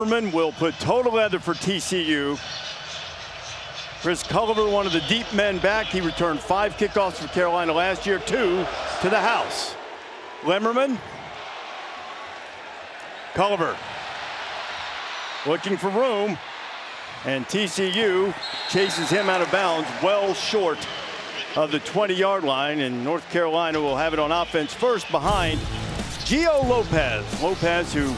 Will put total leather for TCU. Chris Culliver, one of the deep men back. He returned 5 kickoffs for Carolina last year, 2 to the house. Lemmerman. Culliver looking for room, and TCU chases him out of bounds, well short of the 20-yard line, and North Carolina will have it on offense first behind Gio Lopez. Lopez, who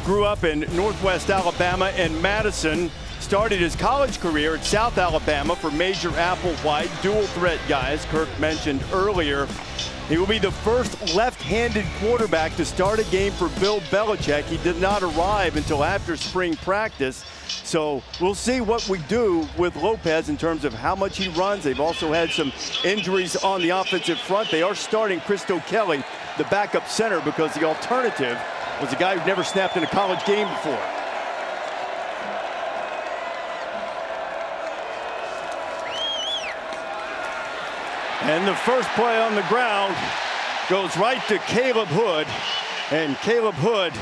grew up in Northwest Alabama and Madison, started his college career at South Alabama for Major Applewhite, dual threat guys Kirk mentioned earlier. He will be the first left-handed quarterback to start a game for Bill Belichick. He did not arrive until after spring practice. So we'll see what we do with Lopez in terms of how much he runs. They've also had some injuries on the offensive front. They are starting Christo Kelly, the backup center, because the alternative was a guy who never snapped in a college game before. And the first play on the ground goes right to Caleb Hood. And Caleb Hood,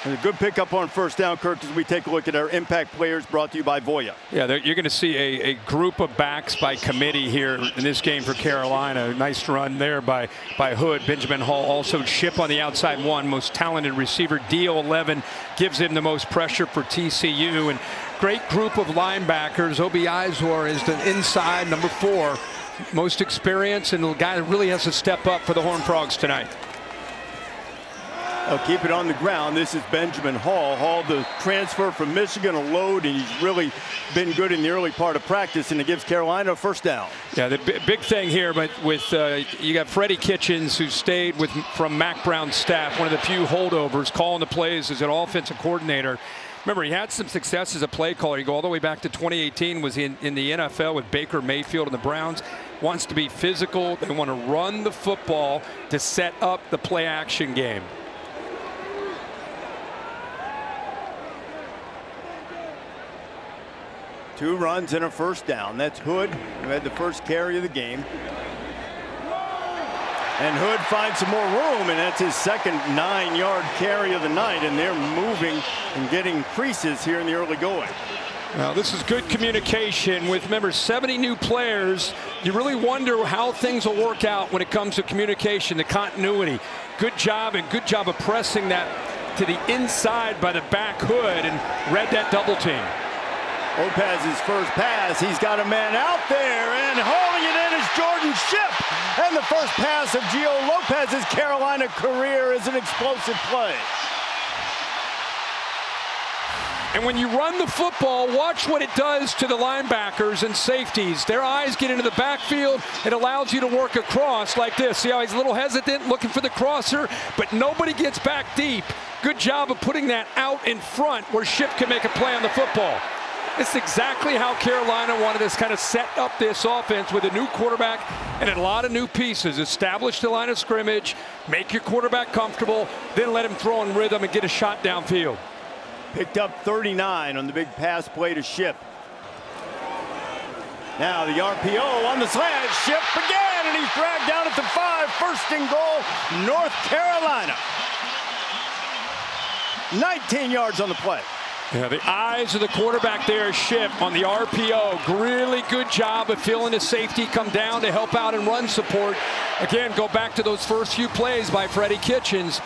a good pickup on first down, Kirk, as we take a look at our impact players brought to you by Voya. Yeah, you're going to see a group of backs by committee here in this game for Carolina. Nice run there by Hood. Benjamin Hall, also Shipp on the outside one. Most talented receiver. DO11 gives him the most pressure for TCU. And great group of linebackers. Obi Izor is the inside, number 4. Most experience, and the guy that really has to step up for the Horned Frogs tonight. They'll keep it on the ground. This is Benjamin Hall. Hall, the transfer from Michigan, a load, and he's really been good in the early part of practice, and it gives Carolina a first down. Yeah, the big thing here, but with you got Freddie Kitchens, who stayed from Mac Brown's staff, one of the few holdovers, calling the plays as an offensive coordinator. Remember, he had some success as a play caller. You go all the way back to 2018, was in the NFL with Baker Mayfield and the Browns. Wants to be physical. They want to run the football to set up the play action game. Two runs and a first down. That's Hood, who had the first carry of the game. And Hood finds some more room, and that's his second 9-yard carry of the night, and they're moving and getting creases here in the early going. Now, this is good communication with, remember, 70 new players. You really wonder how things will work out when it comes to communication, the continuity. Good job, and good job of pressing that to the inside by the back Hood, and read that double team. Lopez's first pass, he's got a man out there, and hauling it in is Jordan Shipp. And the first pass of Gio Lopez's Carolina career is an explosive play. And when you run the football, watch what it does to the linebackers and safeties. Their eyes get into the backfield. It allows you to work across like this. See how he's a little hesitant, looking for the crosser, but nobody gets back deep. Good job of putting that out in front where Shipp can make a play on the football. It's exactly how Carolina wanted to kind of set up this offense with a new quarterback and a lot of new pieces. Establish the line of scrimmage, make your quarterback comfortable, then let him throw in rhythm and get a shot downfield. Picked up 39 on the big pass play to Shipp. Now the RPO on the slant. Shipp again, and he's dragged down at the 5. First and goal, North Carolina. 19 yards on the play. Yeah, the eyes of the quarterback there, Shipp, on the RPO. Really good job of feeling the safety come down to help out and run support. Again, go back to those first few plays by Freddie Kitchens.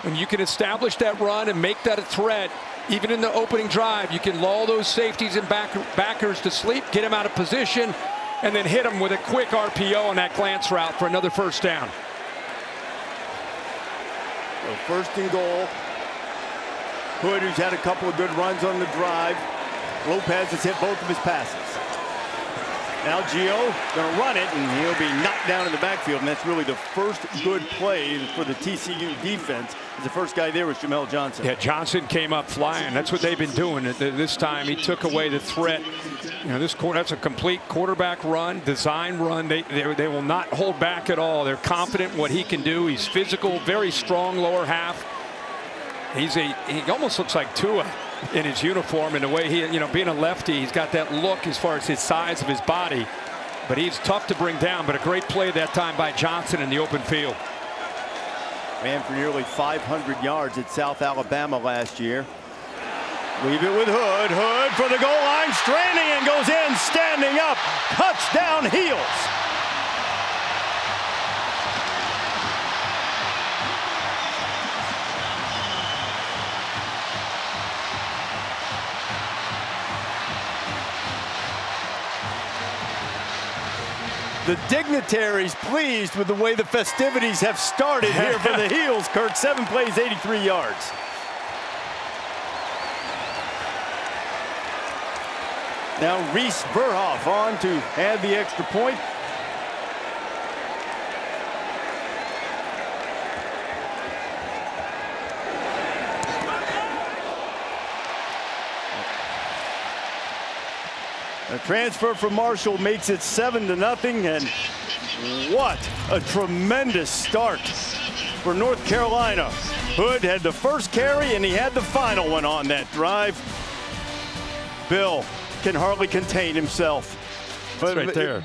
And you can establish that run and make that a threat. Even in the opening drive, you can lull those safeties and backers to sleep, get them out of position, and then hit them with a quick RPO on that glance route for another first down. So first and goal. Hood, who's had a couple of good runs on the drive. Lopez has hit both of his passes. Now Gio going to run it, and he'll be knocked down in the backfield, and that's really the first good play for the TCU defense. The first guy there was Jamel Johsnon. Yeah, Johsnon came up flying. That's what they've been doing. This time he took away the threat. You know, that's a complete quarterback run, design run. They will not hold back at all. They're confident in what he can do. He's physical, very strong lower half. He almost looks like Tua in his uniform, and the way he, being a lefty, he's got that look as far as his size of his body. But he's tough to bring down, but a great play that time by Johsnon in the open field. Ran for nearly 500 yards at South Alabama last year. Leave it with Hood. Hood for the goal line, stranding and goes in, standing up. Touchdown Heels. The dignitaries pleased with the way the festivities have started here for the Heels. Kirk, 7 plays, 83 yards. Now Reese Verhoff on to add the extra point. A transfer from Marshall makes it 7-0, and what a tremendous start for North Carolina. Hood had the first carry and he had the final one on that drive. Bill can hardly contain himself. But right there.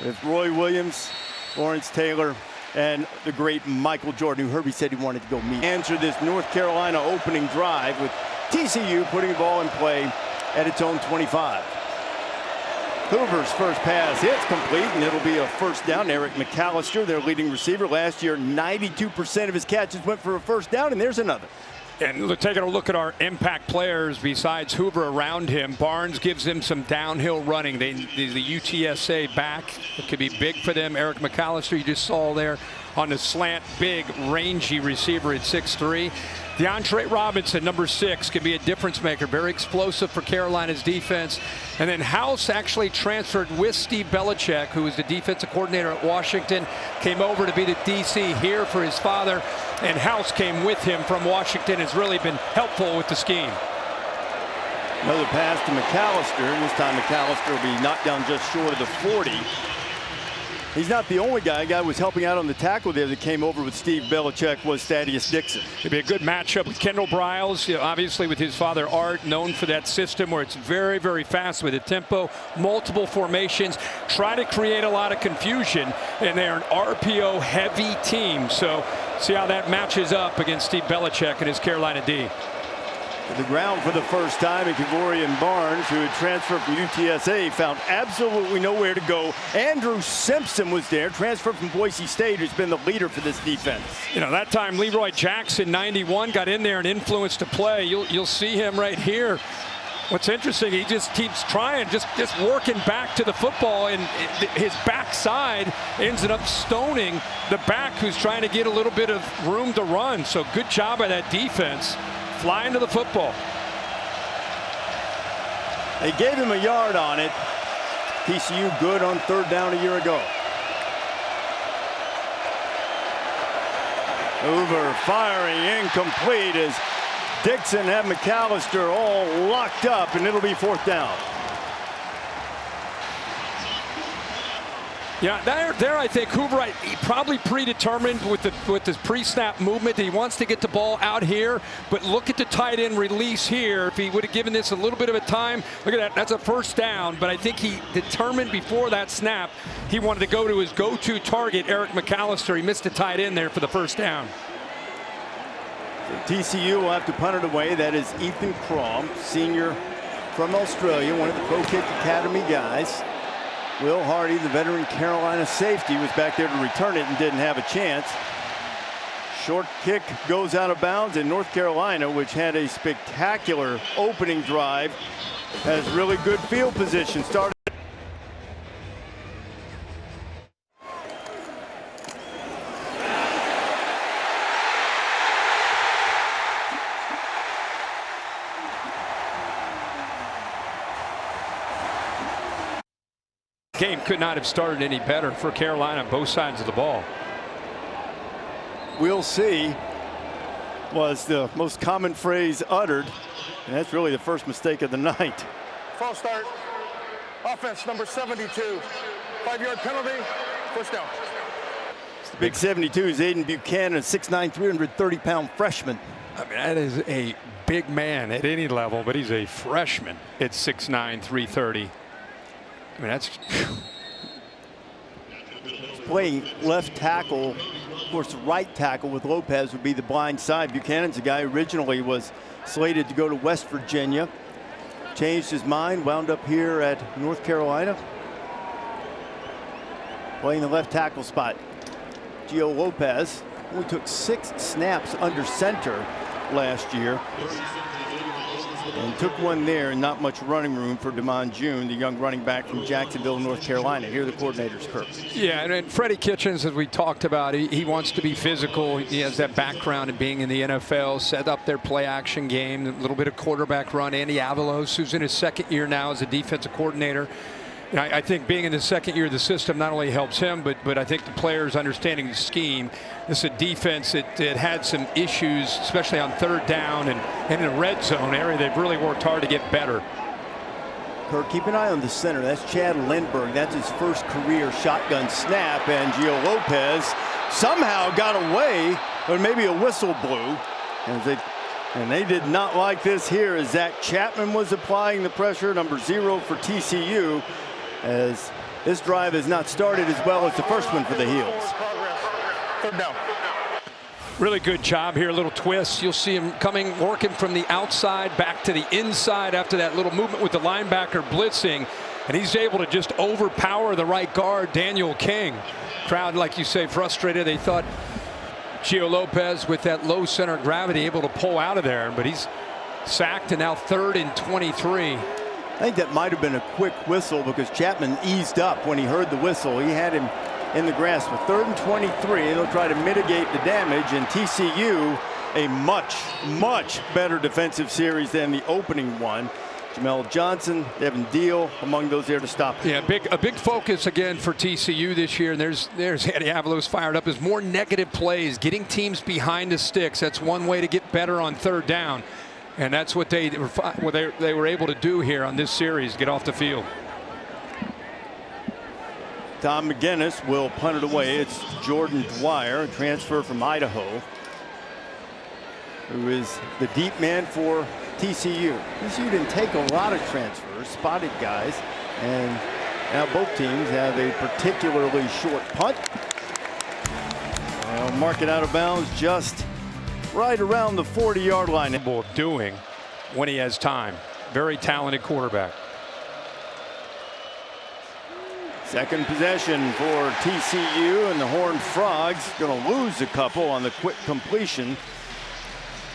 With Roy Williams, Lawrence Taylor, and the great Michael Jordan, who Herbie said he wanted to go meet. Answer this North Carolina opening drive with TCU putting the ball in play at its own 25. Hoover's first pass hits complete, and it'll be a first down. Eric McAllister, their leading receiver. Last year, 92% of his catches went for a first down, and there's another. And taking a look at our impact players besides Hoover around him, Barnes gives him some downhill running. The UTSA back, it could be big for them. Eric McAllister, you just saw there on the slant, big, rangy receiver at 6'3". DeAndre Robinson, number 6, can be a difference maker. Very explosive for Carolina's defense. And then House actually transferred with Steve Belichick, who was the defensive coordinator at Washington, came over to be the DC here for his father. And House came with him from Washington, has really been helpful with the scheme. Another pass to McAllister, and this time McAllister will be knocked down just short of the 40. He's not the only guy. A guy was helping out on the tackle there that came over with Steve Belichick was Thaddeus Dixon. It'd be a good matchup with Kendall Briles, obviously with his father Art, known for that system where it's very, very fast with the tempo, multiple formations, try to create a lot of confusion, and they're an RPO-heavy team. So see how that matches up against Steve Belichick and his Carolina D. The ground for the first time, and Kevorian Barnes, who had transferred from UTSA, found absolutely nowhere to go. Andrew Simpson was there, transferred from Boise State, who's been the leader for this defense. You know, that time Leroy Jackson, 91, got in there and influenced the play. You'll see him right here. What's interesting, he just keeps trying, just working back to the football, and his backside ends up stoning the back who's trying to get a little bit of room to run. So good job by that defense. Flying to the football. They gave him a yard on it. TCU good on third down a year ago. Hoover firing incomplete as Dixon had McAllister all locked up, and it'll be fourth down. Yeah, there I think Hoover, he probably predetermined with the pre-snap movement that he wants to get the ball out here, but look at the tight end release here. If he would have given this a little bit of a time, look at that, that's a first down, but I think he determined before that snap he wanted to go to his go-to target, Eric McAllister. He missed the tight end there for the first down. So TCU will have to punt it away. That is Ethan Crom, senior from Australia, one of the Pro Kick Academy guys. Will Hardy, the veteran Carolina safety, was back there to return it and didn't have a chance. Short kick goes out of bounds, and North Carolina, which had a spectacular opening drive, has really good field position. Started. Game could not have started any better for Carolina on both sides of the ball. We'll see was the most common phrase uttered, and that's really the first mistake of the night. False start. Offense number 72. 5-yard penalty. First down. It's the big 72 is Aiden Buchanan, a 6'9", 330-pound freshman. I mean, that is a big man at any level, but he's a freshman at 6'9", 330. I mean, that's playing left tackle. Of course, the right tackle with Lopez would be the blind side. Buchanan's a guy who originally was slated to go to West Virginia. Changed his mind, wound up here at North Carolina, playing the left tackle spot. Gio Lopez only took 6 snaps under center last year and took one there, and not much running room for Damon June, the young running back from Jacksonville, North Carolina. Here are the coordinators, Kirk. Yeah, and Freddie Kitchens, as we talked about, he wants to be physical. He has that background in being in the NFL, set up their play action game, a little bit of quarterback run. Andy Avalos, who's in his 2nd year now as a defensive coordinator. And I think being in the 2nd year of the system not only helps him, but I think the players understanding the scheme. This is a defense that had some issues, especially on 3rd down and in the red zone area. They've really worked hard to get better. Kirk, keep an eye on the center. That's Chad Lindbergh. That's his first career shotgun snap, and Gio Lopez somehow got away, or maybe a whistle blew. And they did not like this here as Zach Chapman was applying the pressure, number 0 for TCU, as this drive has not started as well as the first one for the Heels. 3rd down. Really good job here, a little twist. You'll see him working from the outside back to the inside after that little movement with the linebacker blitzing. And he's able to just overpower the right guard, Daniel King. Crowd, like you say, frustrated. They thought Gio Lopez with that low center of gravity able to pull out of there, but he's sacked, and now 3rd and 23. I think that might have been a quick whistle because Chapman eased up when he heard the whistle. He had him in the grasp. With 3rd and 23, and they'll try to mitigate the damage, and TCU a much better defensive series than the opening one. Jamel Johnson, Devin Deal among those there to stop. Yeah, a big focus again for TCU this year, and there's Andy Avalos fired up, is more negative plays, getting teams behind the sticks. That's one way to get better on 3rd down, and that's what they were able to do here on this series, get off the field. Tom McGinnis will punt it away. It's Jordan Dwyer, a transfer from Idaho, who is the deep man for TCU. TCU didn't take a lot of transfers, spotted guys, and now both teams have a particularly short punt. They'll mark it out of bounds just right around the 40-yard line. Doing when he has time. Very talented quarterback. Second possession for TCU, and the Horned Frogs going to lose a couple on the quick completion.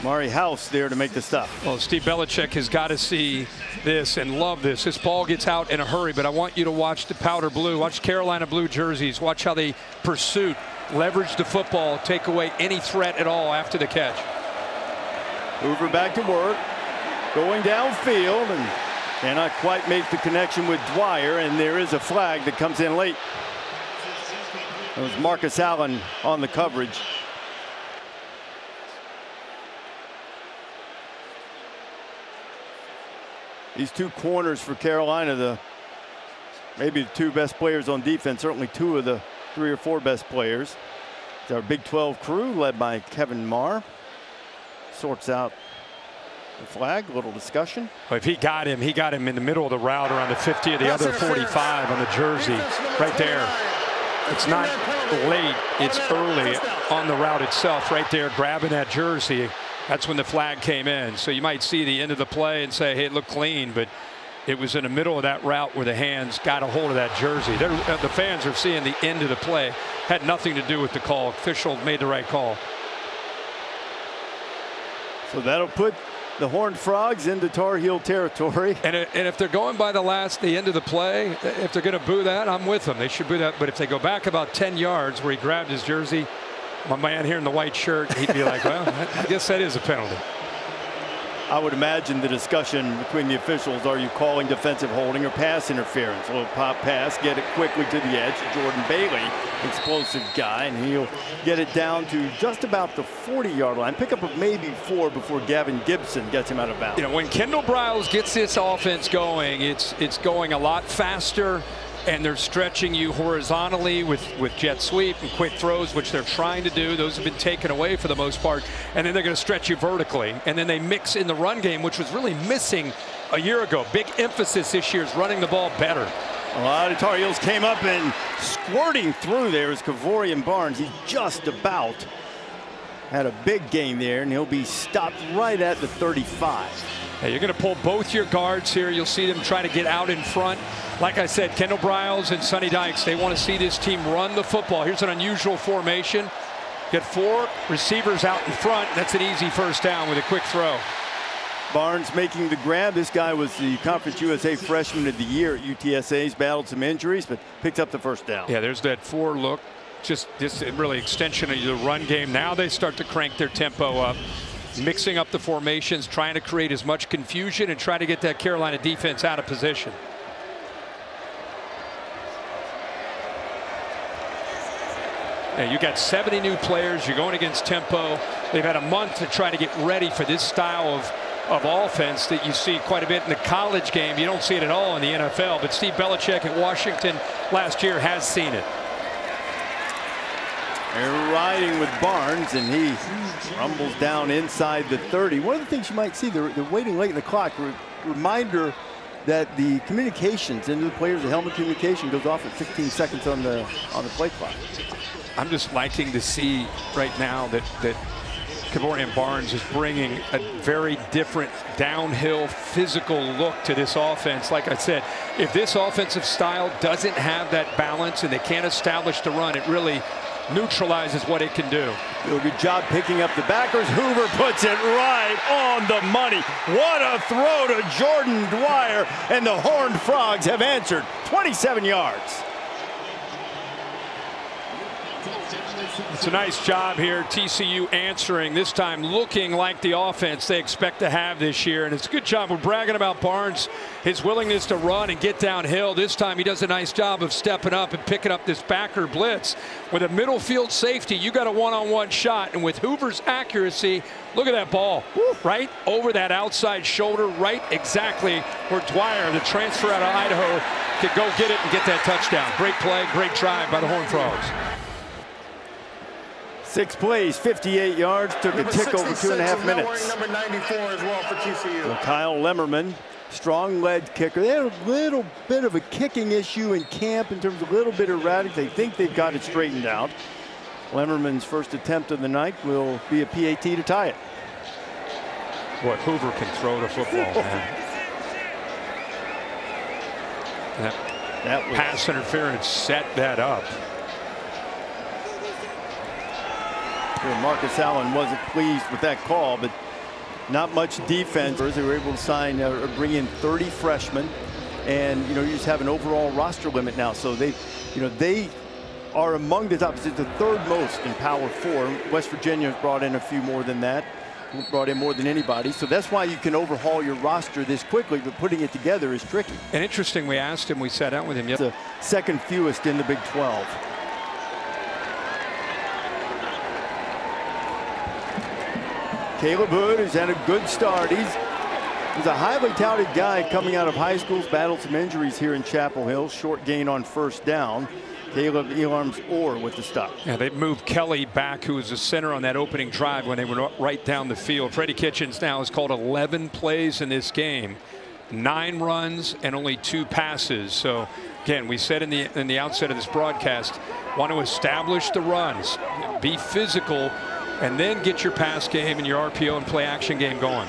Mari House there to make the stop. Well, Steve Belichick has got to see this and love this. This ball gets out in a hurry, but I want you to watch the powder blue. Watch Carolina blue jerseys. Watch how they pursue, leverage the football, take away any threat at all after the catch. Hoover back to work, going downfield, and cannot quite make the connection with Dwyer, and there is a flag that comes in late. It was Marcus Allen on the coverage. These 2 corners for Carolina, maybe the 2 best players on defense, certainly 2 of the 3 or 4 best players. It's our Big 12 crew led by Kevin Marr. Sorts out the flag, a little discussion. Well, if he got him in the middle of the route around the 50 or the other 45 on the jersey right there. It's not late, it's early on the route itself right there, grabbing that jersey. That's when the flag came in. So you might see the end of the play and say, hey, it looked clean, but it was in the middle of that route where the hands got a hold of that jersey. The fans are seeing the end of the play. Had nothing to do with the call. Official made the right call. So that'll put the Horned Frogs into Tar Heel territory. And if they're going by the end of the play, if they're going to boo that, I'm with them. They should boo that. But if they go back about 10 yards where he grabbed his jersey, my man here in the white shirt, he'd be like, well, I guess that is a penalty. I would imagine the discussion between the officials, are you calling defensive holding or pass interference? A little pop pass, get it quickly to the edge. Jordan Bailey, explosive guy, and he'll get it down to just about the 40-yard line. Pickup of maybe 4 before Gavin Gibson gets him out of bounds. You know, when Kendall Briles gets this offense going, it's going a lot faster, and they're stretching you horizontally with jet sweep and quick throws, which they're trying to do. Those have been taken away for the most part, and then they're going to stretch you vertically, and then they mix in the run game, which was really missing a year ago. Big emphasis this year is running the ball better. A lot of Tar Heels came up and squirting through there is Kavorian Barnes. He just about had a big gain there, and he'll be stopped right at the 35. Hey, you're going to pull both your guards here. You'll see them try to get out in front. Like I said, Kendall Briles and Sonny Dykes, they want to see this team run the football. Here's an unusual formation. Get 4 receivers out in front. That's an easy first down with a quick throw. Barnes making the grab. This guy was the Conference USA Freshman of the Year at UTSA. He's battled some injuries, but picked up the first down. Yeah, there's that 4 look. Just this really extension of the run game. Now they start to crank their tempo up, mixing up the formations, trying to create as much confusion and try to get that Carolina defense out of position. Yeah, you got 70 new players. You're going against tempo. They've had a month to try to get ready for this style of offense that you see quite a bit in the college game. You don't see it at all in the NFL, but Steve Belichick at Washington last year has seen it. They're riding with Barnes, and he rumbles down inside the 30. One of the things you might see, they're waiting late in the clock. Reminder that the communications into the players, the helmet communication goes off at 15 seconds on the play clock. I'm just liking to see right now that Kevorian Barnes is bringing a very different downhill physical look to this offense. Like I said, if this offensive style doesn't have that balance and they can't establish the run, it really neutralizes what it can do. Good job picking up the backers. Hoover puts it right on the money. What a throw to Jordan Dwyer, and the Horned Frogs have answered. 27 yards. It's a nice job here. TCU answering, this time looking like the offense they expect to have this year. And it's a good job. We're bragging about Barnes, his willingness to run and get downhill. This time he does a nice job of stepping up and picking up this backer blitz. With a middle field safety, you got a one-on-one shot. And with Hoover's accuracy, look at that ball. Right over that outside shoulder, right exactly where Dwyer, the transfer out of Idaho, could go get it and get that touchdown. Great play, great drive by the Horned Frogs. 6 plays, 58 yards, took a tick over 2.5 minutes. Number 94 as well for TCU. So Kyle Lemmerman, strong lead kicker. They had a little bit of a kicking issue in camp in terms of a little bit erratic. They think they've got it straightened out. Lemmerman's first attempt of the night will be a PAT to tie it. Boy, Hoover can throw the football, man. That was pass interference set that up. Marcus Allen wasn't pleased with that call, but not much defense. They were able to sign or bring in 30 freshmen, and you just have an overall roster limit now. So they are among the top. It's the 3rd most in Power 4. West Virginia brought in a few more than that. Brought in more than anybody. So that's why you can overhaul your roster this quickly, but putting it together is tricky. And interesting, we asked him, we sat down with him. The 2nd fewest in the Big 12. Caleb Hood has had a good start. He's a highly touted guy coming out of high school. Battled some injuries here in Chapel Hill. Short gain on first down. Caleb Elarms Orr with the stop. Yeah, they've moved Kelly back, who was the center on that opening drive when they were right down the field. Freddie Kitchens now has called 11 plays in this game, 9 runs and only 2 passes. So again, we said in the outset of this broadcast, want to establish the runs, be physical, and then get your pass game and your RPO and play action game going.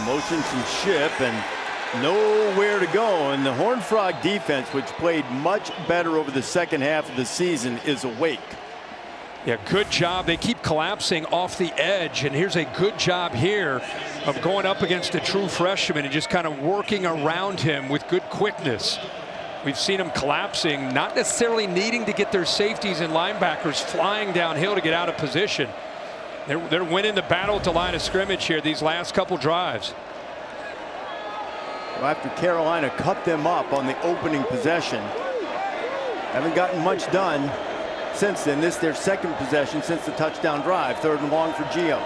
Motion from Shipp and nowhere to go. And the Horned Frog defense, which played much better over the second half of the season, is awake. Yeah, good job. They keep collapsing off the edge, and here's a good job here of going up against a true freshman and just kind of working around him with good quickness. We've seen them collapsing, not necessarily needing to get their safeties and linebackers flying downhill to get out of position. They're winning the battle at the line of scrimmage here these last couple drives. Well, after Carolina cut them up on the opening possession, haven't gotten much done since then. This their 2nd possession since the touchdown drive. 3rd and long for Gio.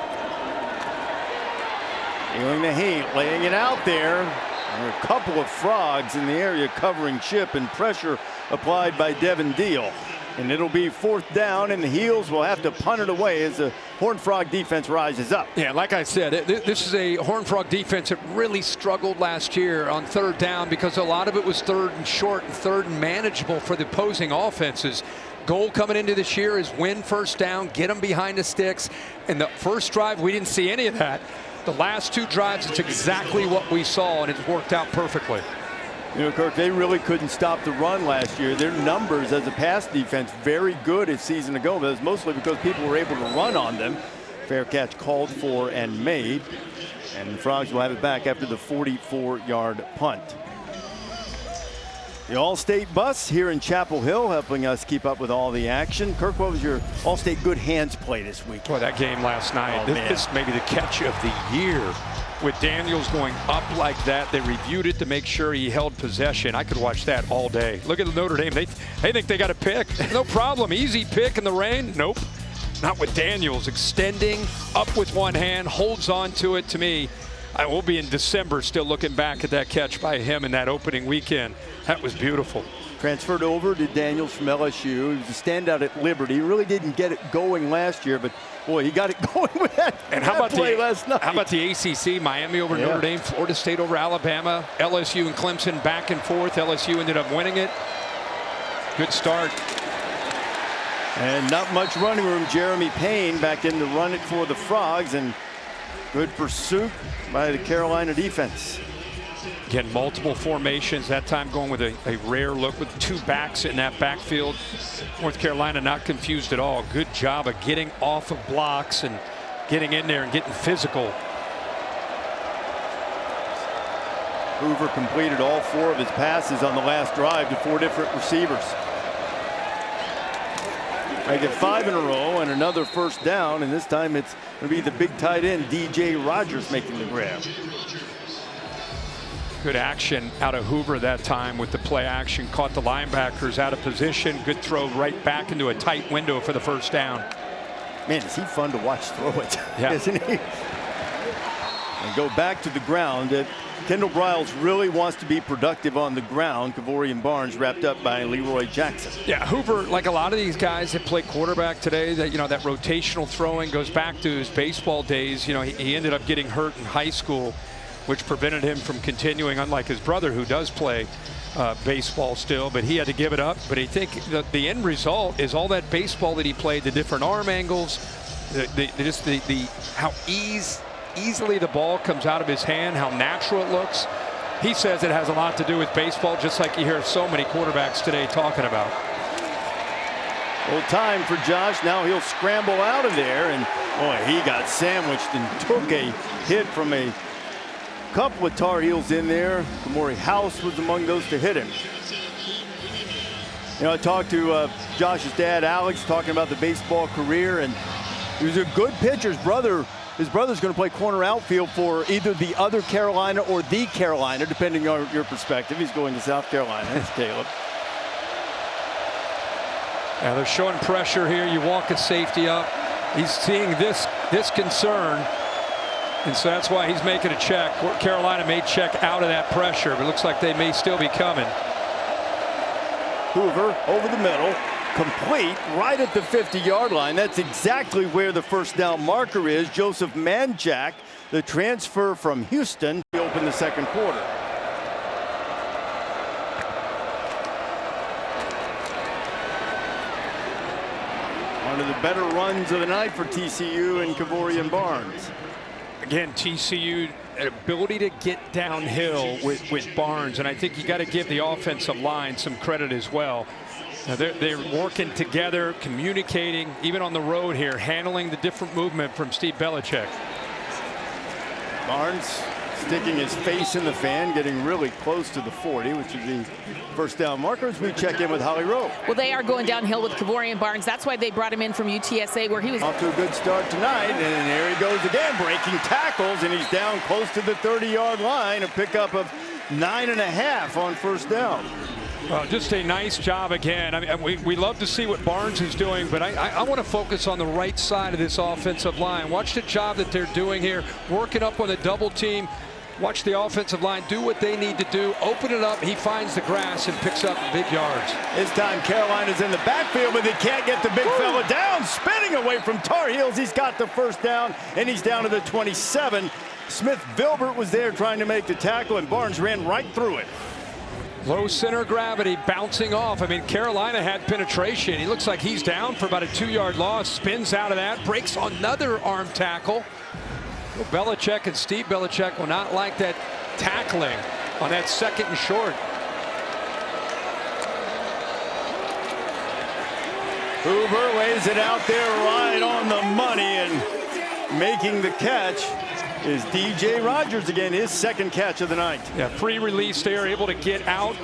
Feeling the heat, laying it out there. There are a couple of Frogs in the area covering Shipp, and pressure applied by Devin Deal. And it'll be 4th down, and the Heels will have to punt it away as the Horned Frog defense rises up. Yeah, like I said, this is a Horned Frog defense that really struggled last year on 3rd down because a lot of it was 3rd and short and 3rd and manageable for the opposing offenses. goal coming into this year is win first down, get them behind the sticks. And the first drive, we didn't see any of that. The last 2 drives, it's exactly what we saw, and it's worked out perfectly. You know, Kirk, they really couldn't stop the run last year. Their numbers as a pass defense very good a season ago, but it was mostly because people were able to run on them. Fair catch called for and made. And the Frogs will have it back after the 44-yard punt. The All-State bus here in Chapel Hill helping us keep up with all the action. Kirk, what was your All-State good hands play this week? Boy, that game last night, Oh, this may be the catch of the year. With Daniels going up like that, they reviewed it to make sure he held possession. I could watch that all day. Look at the Notre Dame. They think they got a pick. No problem. Easy pick in the rain. Nope. Not with Daniels. Extending up with one hand, holds on to it. To me, I will be in December still looking back at that catch by him in that opening weekend. That was beautiful. Transferred over to Daniels from LSU. He was a standout at Liberty. He really didn't get it going last year, but boy, he got it going with that, and how about play last night. How about the ACC? Miami over Notre Dame, Florida State over Alabama, LSU and Clemson back and forth. LSU ended up winning it. Good start. And not much running room. Jeremy Payne back in to run it for the Frogs, and good pursuit by the Carolina defense. Again, multiple formations, that time going with a rare look with 2 backs in that backfield. North Carolina not confused at all. Good job of getting off of blocks and getting in there and getting physical. Hoover completed all 4 of his passes on the last drive to 4 different receivers. They get 5 in a row and another first down, and this time it's going to be the big tight end DJ Rogers making the grab. Good action out of Hoover that time with the play action. Caught the linebackers out of position. Good throw right back into a tight window for the first down. Man, is he fun to watch throw it, yeah. Isn't he? And go back to the ground. Kendall Briles really wants to be productive on the ground. Kavorian Barnes wrapped up by Leroy Jackson. Yeah, Hoover, like a lot of these guys that play quarterback today, that that rotational throwing goes back to his baseball days. He ended up getting hurt in high school, which prevented him from continuing, unlike his brother who does play baseball still, but he had to give it up. But I think the end result is all that baseball that he played, the different arm angles, how easily the ball comes out of his hand, how natural it looks. He says it has a lot to do with baseball, just like you hear so many quarterbacks today talking about. Well, time for Josh. Now he'll scramble out of there, and boy, he got sandwiched and took a hit from a couple of Tar Heels in there. Kamori House was among those to hit him. I talked to Josh's dad, Alex, talking about the baseball career, and he was a good pitcher. His brother's going to play corner outfield for either the other Carolina or the Carolina, depending on your perspective. He's going to South Carolina. That's Caleb. Yeah, they're showing pressure here. You walk a safety up. He's seeing this concern. And so that's why he's making a check. Carolina may check out of that pressure, but it looks like they may still be coming. Hoover over the middle, complete right at the 50-yard line. That's exactly where the first down marker is. Joseph Manjack, the transfer from Houston, to open the second quarter. One of the better runs of the night for TCU and Kavorian Barnes. Again, TCU, an ability to get downhill with Barnes, and I think you got to give the offensive line some credit as well. They're working together, communicating, even on the road here, handling the different movement from Steve Belichick. Barnes sticking his face in the fan, getting really close to the 40, which is the first down markers. We check in with Holly Rowe. Well, they are going downhill with Kavorian Barnes. That's why they brought him in from UTSA, where he was off to a good start tonight, and there he goes again, breaking tackles, and he's down close to the 30-yard line. A pickup of 9.5 on first down. Well, just a nice job again. I mean, we love to see what Barnes is doing, but I want to focus on the right side of this offensive line. Watch the job that they're doing here, working up on the double team. Watch the offensive line do what they need to do. Open it up. He finds the grass and picks up big yards. This time Carolina's in the backfield, but they can't get the big fella down. Spinning away from Tar Heels. He's got the first down, and he's down to the 27. Smith Vilbert was there trying to make the tackle, and Barnes ran right through it. Low center of gravity, bouncing off. I mean, Carolina had penetration. He looks like he's down for about a 2-yard loss. Spins out of that, breaks another arm tackle. Well, Belichick and Steve Belichick will not like that tackling on that 2nd and short. Hoover lays it out there right on the money, and making the catch is DJ Rogers again, his 2nd catch of the night. Yeah, free release there, able to get out,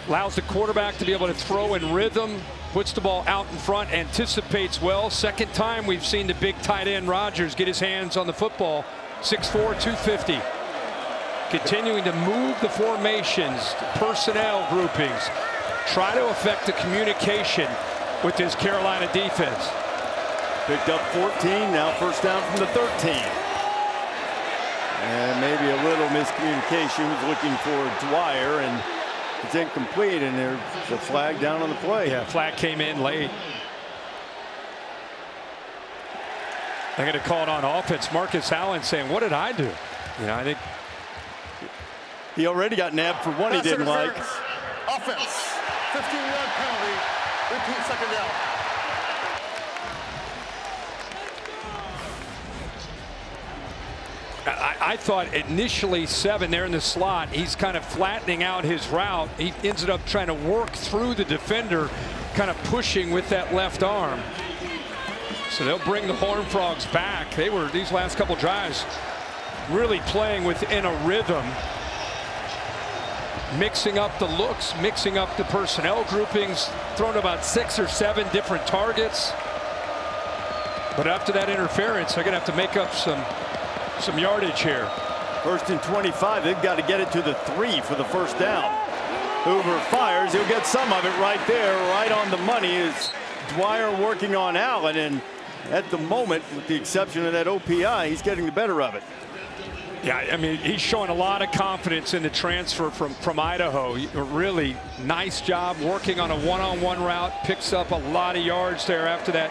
allows the quarterback to be able to throw in rhythm, puts the ball out in front, anticipates well. 2nd time we've seen the big tight end Rogers get his hands on the football. 6'4", 250. Continuing to move the formations, personnel groupings, try to affect the communication with this Carolina defense. Picked up 14, now 1st down from the 13. And maybe a little miscommunication. Was looking for Dwyer, and it's incomplete, and there's a flag down on the play. Yeah, flag came in late. They're going to call it on offense. Marcus Allen saying, "What did I do?" You know, I think he already got nabbed for one he didn't like. Offense, 15-yard penalty, repeat 2nd down. I thought initially 7 there in the slot. He's kind of flattening out his route. He ended up trying to work through the defender, kind of pushing with that left arm. So they'll bring the Horned Frogs back. They were, these last couple drives, really playing within a rhythm, mixing up the looks, mixing up the personnel groupings, thrown about 6 or 7 different targets. But after that interference, they're going to have to make up some yardage here. 1st and 25. They've got to get it to the 3 for the 1st down. Hoover fires. He'll get some of it right there, right on the money. Is Dwyer working on Allen, and at the moment, with the exception of that OPI, he's getting the better of it. Yeah, I mean, he's showing a lot of confidence in the transfer from Idaho. A really nice job working on a one-on-one route. Picks up a lot of yards there after that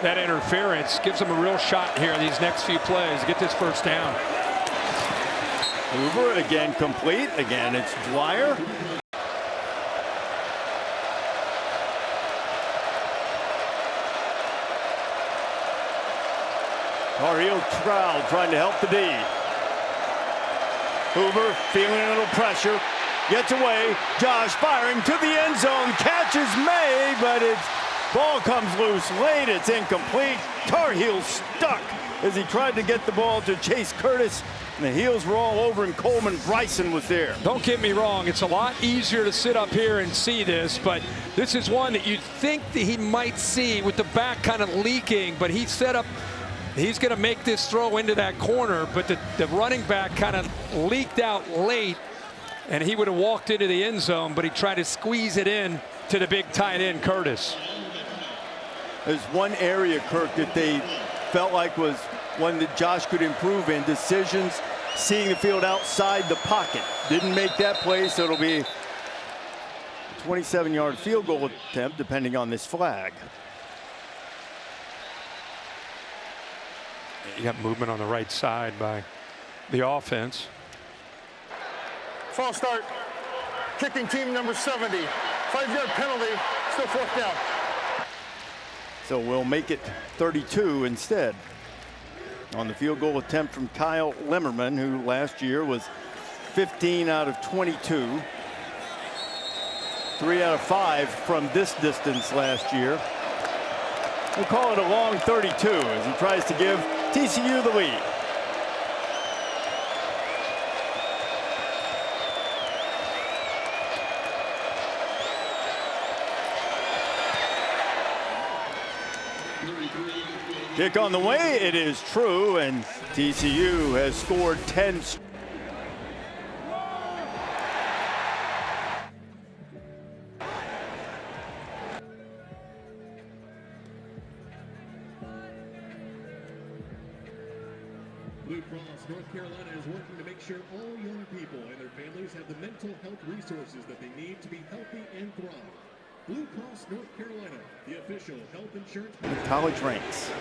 interference. Gives him a real shot here in these next few plays to get this 1st down. Hoover again complete. Again, it's Dwyer. Tar Heel Trout trying to help the D. Hoover feeling a little pressure. Gets away. Josh firing to the end zone. Catch is made, but it's ball comes loose late. It's incomplete. Tar Heel stuck as he tried to get the ball to Chase Curtis. And the Heels were all over, and Coleman Bryson was there. Don't get me wrong. It's a lot easier to sit up here and see this, but this is one that you'd think that he might see with the back kind of leaking, but he set up. He's going to make this throw into that corner, but the running back kind of leaked out late, and he would have walked into the end zone, but he tried to squeeze it in to the big tight end, Curtis. There's one area, Kirk, that they felt like was one that Josh could improve in. Decisions, seeing the field outside the pocket. Didn't make that play, so it'll be a 27-yard field goal attempt, depending on this flag. You got movement on the right side by the offense. False start. Kicking team number 70. 5-yard penalty. Still 4th down. So we'll make it 32 instead. On the field goal attempt from Kyle Lemmerman, who last year was 15 out of 22. 3 out of 5 from this distance last year. We'll call it a long 32 as he tries to give TCU the lead. Kick on the way, it is true, and TCU has scored 10. Blue Cross North Carolina is working to make sure all young people and their families have the mental health resources that they need to be healthy and thrive. Blue Cross North Carolina, the official health insurance. College ranks.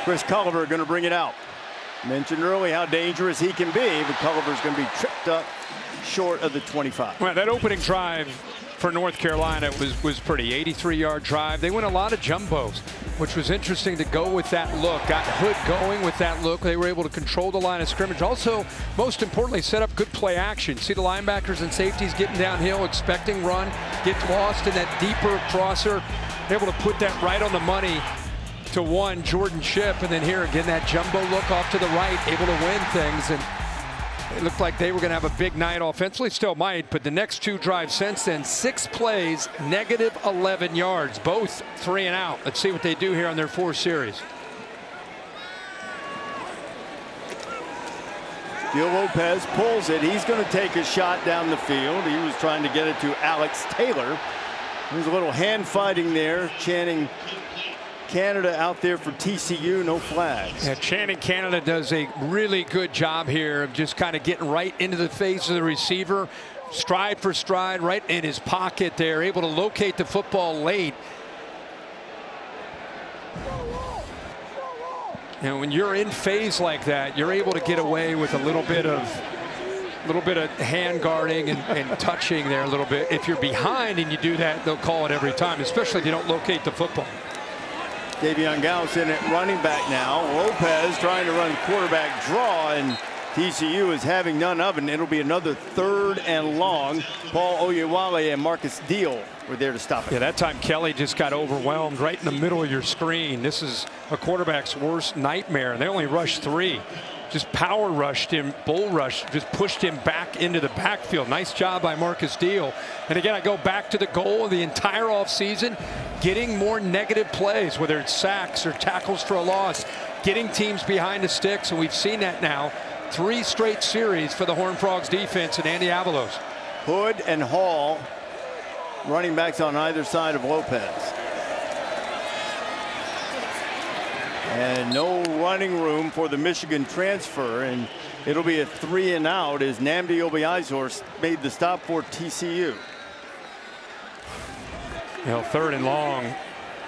Chris Culliver going to bring it out. Mentioned early how dangerous he can be, but Culliver's going to be tripped up short of the 25. Well, that opening drive for North Carolina was pretty. 83-yard drive. They went a lot of jumbos, which was interesting to go with that look. Got Hood going with that look. They were able to control the line of scrimmage. Also, most importantly, set up good play action. See the linebackers and safeties getting downhill, expecting run, get lost in that deeper crosser. Able to put that right on the money to one, Jordan Shipp, and then here again that jumbo look off to the right, able to win things. And it looked like they were going to have a big night offensively, still might, but the next two drives since then, 6 plays, negative 11 yards, both 3 and out. Let's see what they do here on their 4 series. Gio Lopez pulls it. He's going to take a shot down the field. He was trying to get it to Alex Taylor. There's a little hand fighting there, chanting Canada out there for TCU, no flags. Yeah, Channing Canada does a really good job here of just kind of getting right into the face of the receiver, stride for stride, right in his pocket there, able to locate the football late. And when you're in phase like that, you're able to get away with a little bit of hand guarding and touching there a little bit. If you're behind and you do that, they'll call it every time, especially if you don't locate the football. Davion Gallus in at running back now. Lopez trying to run quarterback draw, and TCU is having none of it. And it'll be another 3rd and long. Paul Oyewale and Marcus Deal were there to stop it. Yeah, that time Kelly just got overwhelmed right in the middle of your screen. This is a quarterback's worst nightmare. They only rushed 3. Just power rushed him, bull rushed, just pushed him back into the backfield. Nice job by Marcus Deal. And again, I go back to the goal of the entire offseason, getting more negative plays, whether it's sacks or tackles for a loss, getting teams behind the sticks, and we've seen that now. 3 straight series for the Horned Frogs defense and Andy Avalos. Hood and Hall, running backs on either side of Lopez. And no running room for the Michigan transfer, and it'll be a 3 and out as Nnamdi Obiazor made the stop for TCU. You know, 3rd and long,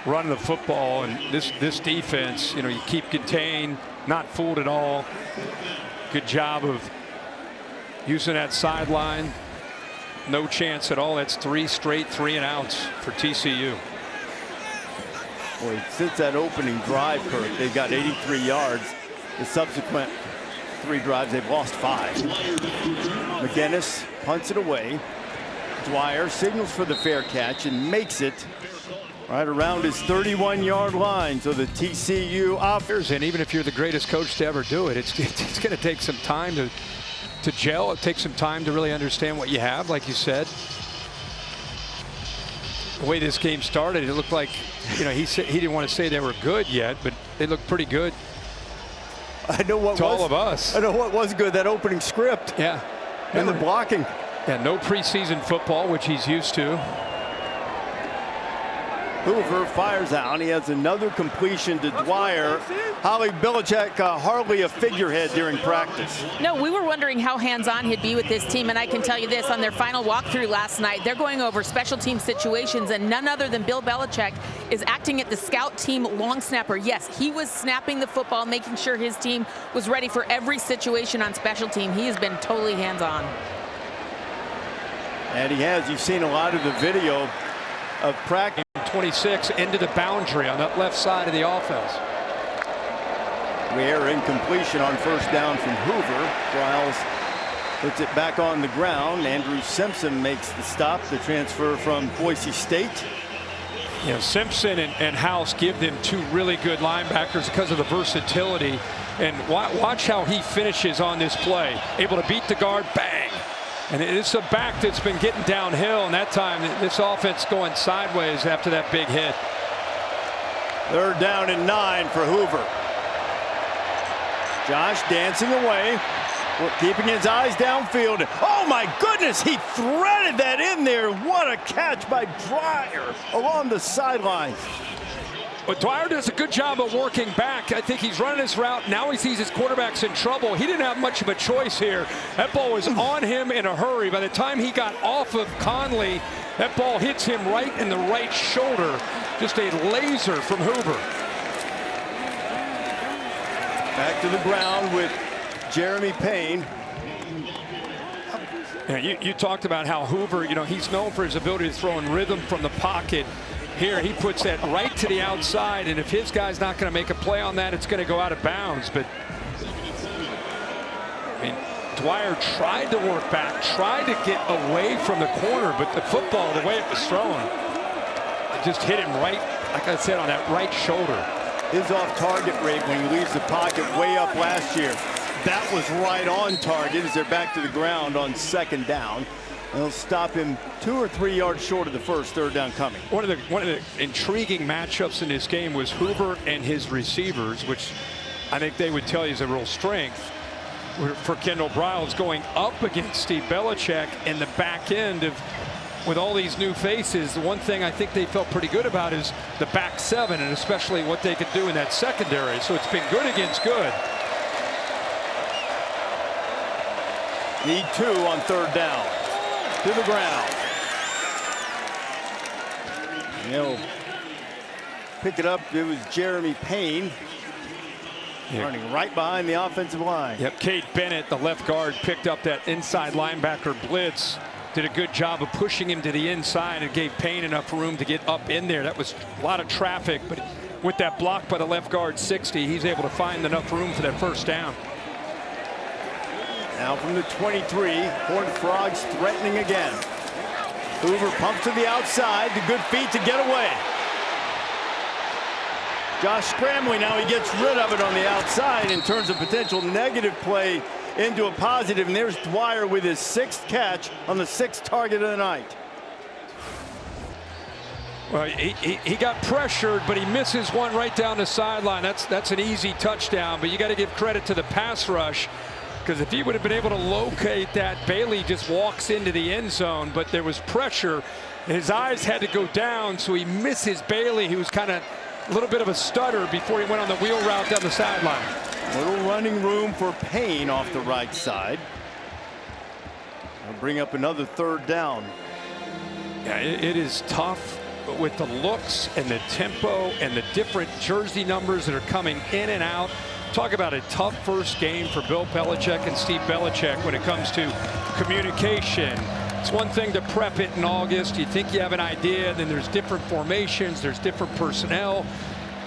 running the football, and this defense, you know, you keep contained, not fooled at all. Good job of using that sideline. No chance at all. That's 3 straight 3 and outs for TCU. Boy, since that opening drive, Kirk, they've got 83 yards. The subsequent 3 drives, they've lost 5. McGinnis punts it away. Dwyer signals for the fair catch and makes it right around his 31-yard line. So the TCU offers. And even if you're the greatest coach to ever do it, it's going to take some time to gel. It takes some time to really understand what you have, like you said. The way this game started, it looked like, you know, he didn't want to say they were good yet, but they looked pretty good. I know what to all of us. I know what was good, that opening script. Yeah. And the blocking. Yeah, no preseason football, which he's used to. Hoover fires out. He has another completion to Dwyer. Holly Belichick hardly a figurehead during practice. No, we were wondering how hands-on he'd be with this team, and I can tell you this, on their final walkthrough last night, they're going over special team situations, and none other than Bill Belichick is acting at the scout team long snapper. Yes, he was snapping the football, making sure his team was ready for every situation on special team. He has been totally hands-on. And he has. You've seen a lot of the video of practice. 26 into the boundary on that left side of the offense. Rare incompletion on 1st down from Hoover. Wiles puts it back on the ground. Andrew Simpson makes the stop, the transfer from Boise State. You know, Simpson and House give them 2 really good linebackers because of the versatility. And watch how he finishes on this play. Able to beat the guard, bang. And it's a back that's been getting downhill, and that time this offense going sideways after that big hit. 3rd down and 9 for Hoover. Josh dancing away, keeping his eyes downfield. Oh my goodness, he threaded that in there. What a catch by Dwyer along the sideline. But Dwyer does a good job of working back. I think he's running his route. Now he sees his quarterback's in trouble. He didn't have much of a choice here. That ball was on him in a hurry. By the time he got off of Conley, that ball hits him right in the right shoulder. Just a laser from Hoover. Back to the ground with Jeremy Payne. Yeah, you talked about how Hoover, he's known for his ability to throw in rhythm from the pocket. Here, he puts that right to the outside, and if his guy's not going to make a play on that, it's going to go out of bounds. But, I mean, Dwyer tried to work back, tried to get away from the corner, but the football, the way it was thrown, it just hit him right, like I said, on that right shoulder. His off-target rate when he leaves the pocket way up last year. That was right on target as they're back to the ground on 2nd down. And they'll stop him 2 or 3 yards short of the first 3rd down coming. One of the intriguing matchups in this game was Hoover and his receivers, which I think they would tell you is a real strength for Kendall Briles, going up against Steve Belichick in the back end of, with all these new faces. The one thing I think they felt pretty good about is the back 7, and especially what they could do in that secondary. So it's been good against good. Need 2 on 3rd down. To the ground. And he'll pick it up. It was Jeremy Payne running right behind the offensive line. Yep, Cade Bennett, the left guard, picked up that inside linebacker blitz. Did a good job of pushing him to the inside and gave Payne enough room to get up in there. That was a lot of traffic, but with that block by the left guard 60, he's able to find enough room for that 1st down. Now from the 23, Horned Frogs threatening again. Hoover pumps to the outside, the good feet to get away. Josh scrambling now, he gets rid of it on the outside and turns a potential negative play into a positive. And there's Dwyer with his 6th catch on the 6th target of the night. Well, he got pressured, but he misses one right down the sideline. That's an easy touchdown, but you got to give credit to the pass rush. Because if he would have been able to locate that, Bailey just walks into the end zone, but there was pressure. His eyes had to go down, so he misses Bailey, who was kind of a little bit of a stutter before he went on the wheel route down the sideline. Little running room for Payne off the right side. We'll bring up another 3rd down. Yeah, it is tough with the looks and the tempo and the different jersey numbers that are coming in and out. Talk about a tough first game for Bill Belichick and Steve Belichick when it comes to communication. It's one thing to prep it in August. You think you have an idea, then there's different formations, there's different personnel,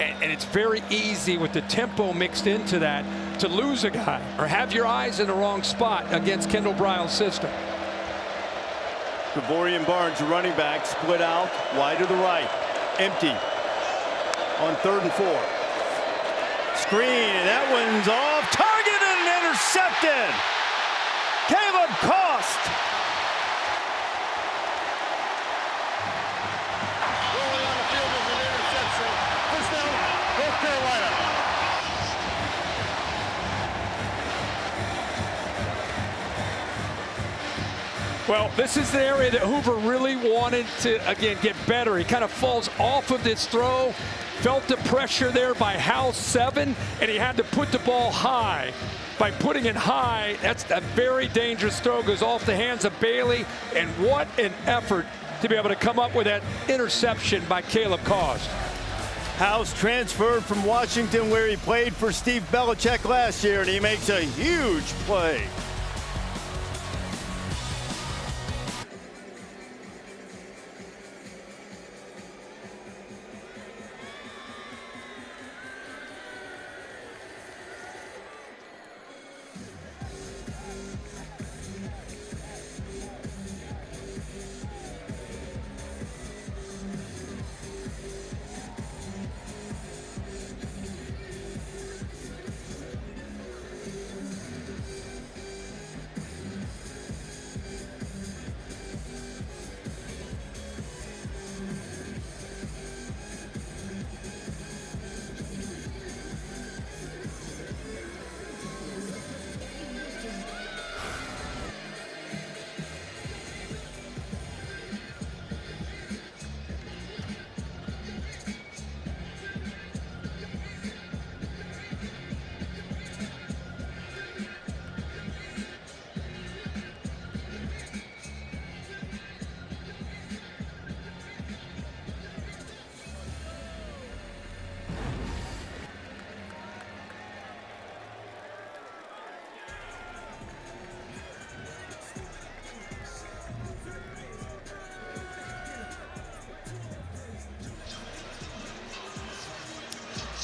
and it's very easy with the tempo mixed into that to lose a guy or have your eyes in the wrong spot against Kendall Briles' system. Kavorian Barnes, running back, split out wide to the right, empty on 3rd and 4. Screen, and that one's off target and intercepted. Caleb Cost. Rolling on the field is an interception. First down, North Carolina. Well, this is the area that Hoover really wanted to, again, get better. He kind of falls off of this throw. Felt the pressure there by House 7, and he had to put the ball high. By putting it high, that's a very dangerous throw. Goes off the hands of Bailey, and what an effort to be able to come up with that interception by Caleb Cost. House transferred from Washington, where he played for Steve Belichick last year, and he makes a huge play.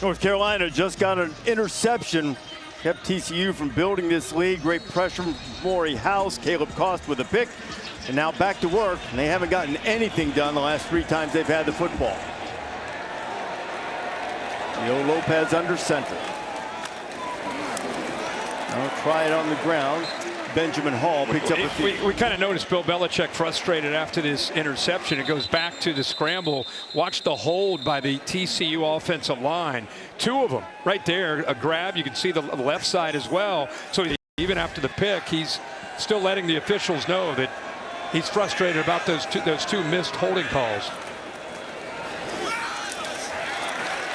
North Carolina just got an interception. Kept TCU from building this lead. Great pressure from Maury House. Caleb Cost with a pick. And now back to work. And they haven't gotten anything done the last 3 times they've had the football. Gio Lopez under center. I'll try it on the ground. Benjamin Hall picks up a few. We kind of noticed Bill Belichick frustrated after this interception. It goes back to the scramble. Watch the hold by the TCU offensive line. 2 of them right there. A grab. You can see the left side as well. So even after the pick, he's still letting the officials know that he's frustrated about those two missed holding calls.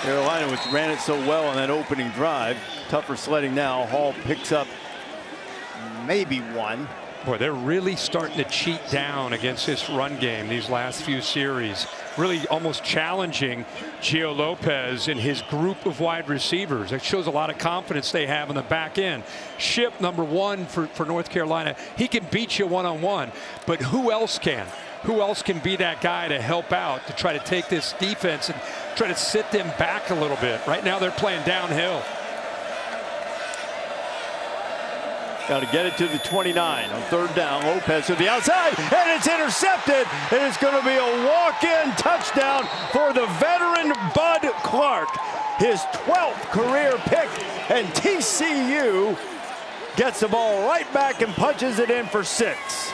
Carolina, which ran it so well on that opening drive. Tougher sledding now. Hall picks up maybe 1. Boy, they're really starting to cheat down against this run game these last few series. Really almost challenging Gio Lopez and his group of wide receivers. It shows a lot of confidence they have in the back end. Shipp, number 1 for North Carolina. He can beat you one-on-one, but who else can? Who else can be that guy to help out, to try to take this defense and try to sit them back a little bit? Right now they're playing downhill. Got to get it to the 29 on 3rd down. Lopez to the outside, and it's intercepted. And it's going to be a walk-in touchdown for the veteran Bud Clark. His 12th career pick, and TCU gets the ball right back and punches it in for 6.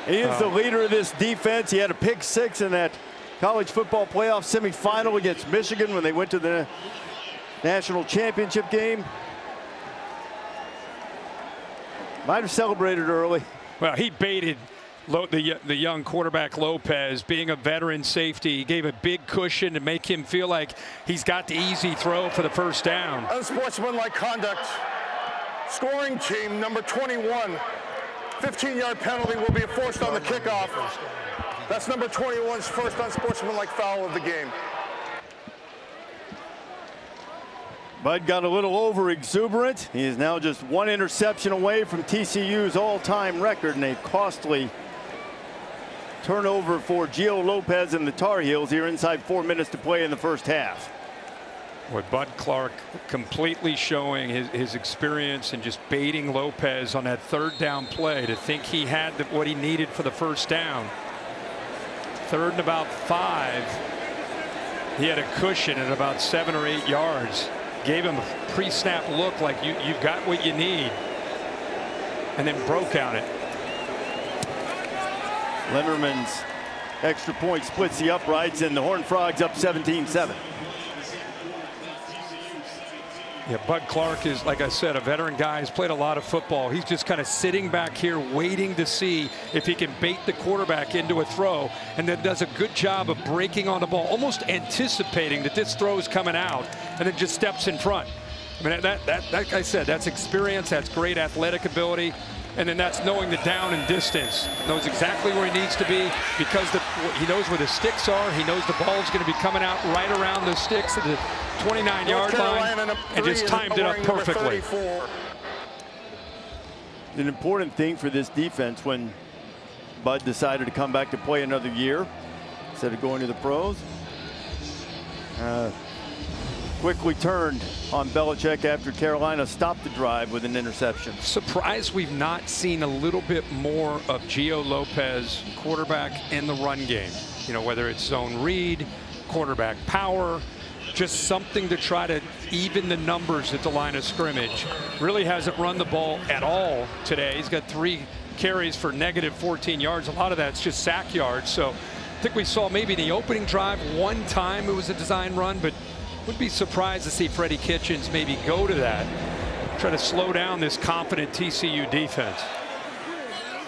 He is the leader of this defense. He had a pick 6 in that college football playoff semifinal against Michigan when they went to the national championship game. Might have celebrated early. Well, he baited the young quarterback Lopez, being a veteran safety. He gave a big cushion to make him feel like he's got the easy throw for the 1st down. Unsportsmanlike conduct. Scoring team number 21. 15-yard penalty will be enforced on the kickoff. That's number 21's first unsportsmanlike foul of the game. Bud got a little over exuberant. He is now just 1 interception away from TCU's all-time record, and a costly turnover for Gio Lopez and the Tar Heels here inside 4 minutes to play in the 1st half. With Bud Clark completely showing his experience and just baiting Lopez on that 3rd down play to think he had what he needed for the 1st down. 3rd and about 5. He had a cushion at about 7 or 8 yards. Gave him a pre-snap look like you've got what you need, and then broke on it. Lemmerman's extra point splits the uprights, and the Horned Frogs up 17-7. Yeah, Bud Clark is, like I said, a veteran guy. He's played a lot of football. He's just kind of sitting back here waiting to see if he can bait the quarterback into a throw, and then does a good job of breaking on the ball, almost anticipating that this throw is coming out, and then just steps in front. I mean, like I said, that's experience, that's great athletic ability, and then that's knowing the down and distance. Knows exactly where he needs to be because he knows where the sticks are. He knows the ball's going to be coming out right around the sticks at the 29-yard line, and just timed it up perfectly. An important thing for this defense when Bud decided to come back to play another year instead of going to the pros. Quickly turned on Belichick after Carolina stopped the drive with an interception. Surprised we've not seen a little bit more of Gio Lopez, quarterback in the run game. You know, whether it's zone read, quarterback power, just something to try to even the numbers at the line of scrimmage. Really hasn't run the ball at all today. He's got 3 carries for negative 14 yards. A lot of that's just sack yards. So I think we saw maybe the opening drive one time it was a design run, but would be surprised to see Freddie Kitchens maybe go to that, try to slow down this confident TCU defense.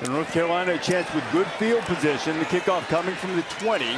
And North Carolina a chance with good field position. The kickoff coming from the 20.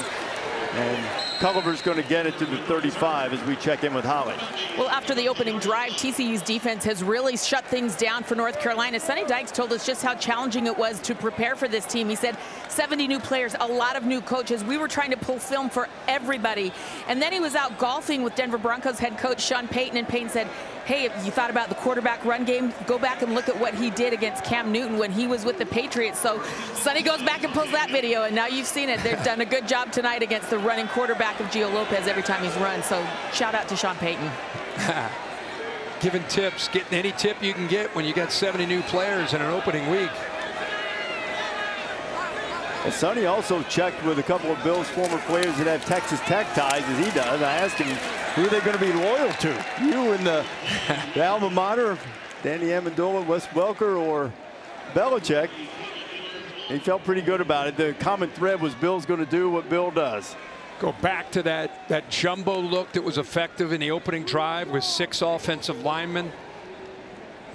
And Culliver's going to get it to the 35 as we check in with Holly. Well, after the opening drive, TCU's defense has really shut things down for North Carolina. Sonny Dykes told us just how challenging it was to prepare for this team. He said 70 new players, a lot of new coaches. We were trying to pull film for everybody. And then he was out golfing with Denver Broncos head coach Sean Payton, and Payton said, hey, if you thought about the quarterback run game, go back and look at what he did against Cam Newton when he was with the Patriots. So Sonny goes back and pulls that video, and now you've seen it. They've done a good job tonight against the running quarterback of Gio Lopez every time he's run. So shout out to Sean Payton. Giving tips, getting any tip you can get when you got 70 new players in an opening week. Well, Sonny also checked with a couple of Bills' former players that have Texas Tech ties, as he does. I asked him, who are they going to be loyal to? You and the alma mater of Danny Amendola, Wes Welker, or Belichick? He felt pretty good about it. The common thread was Bill's going to do what Bill does. Go back to that jumbo look that was effective in the opening drive with 6 offensive linemen.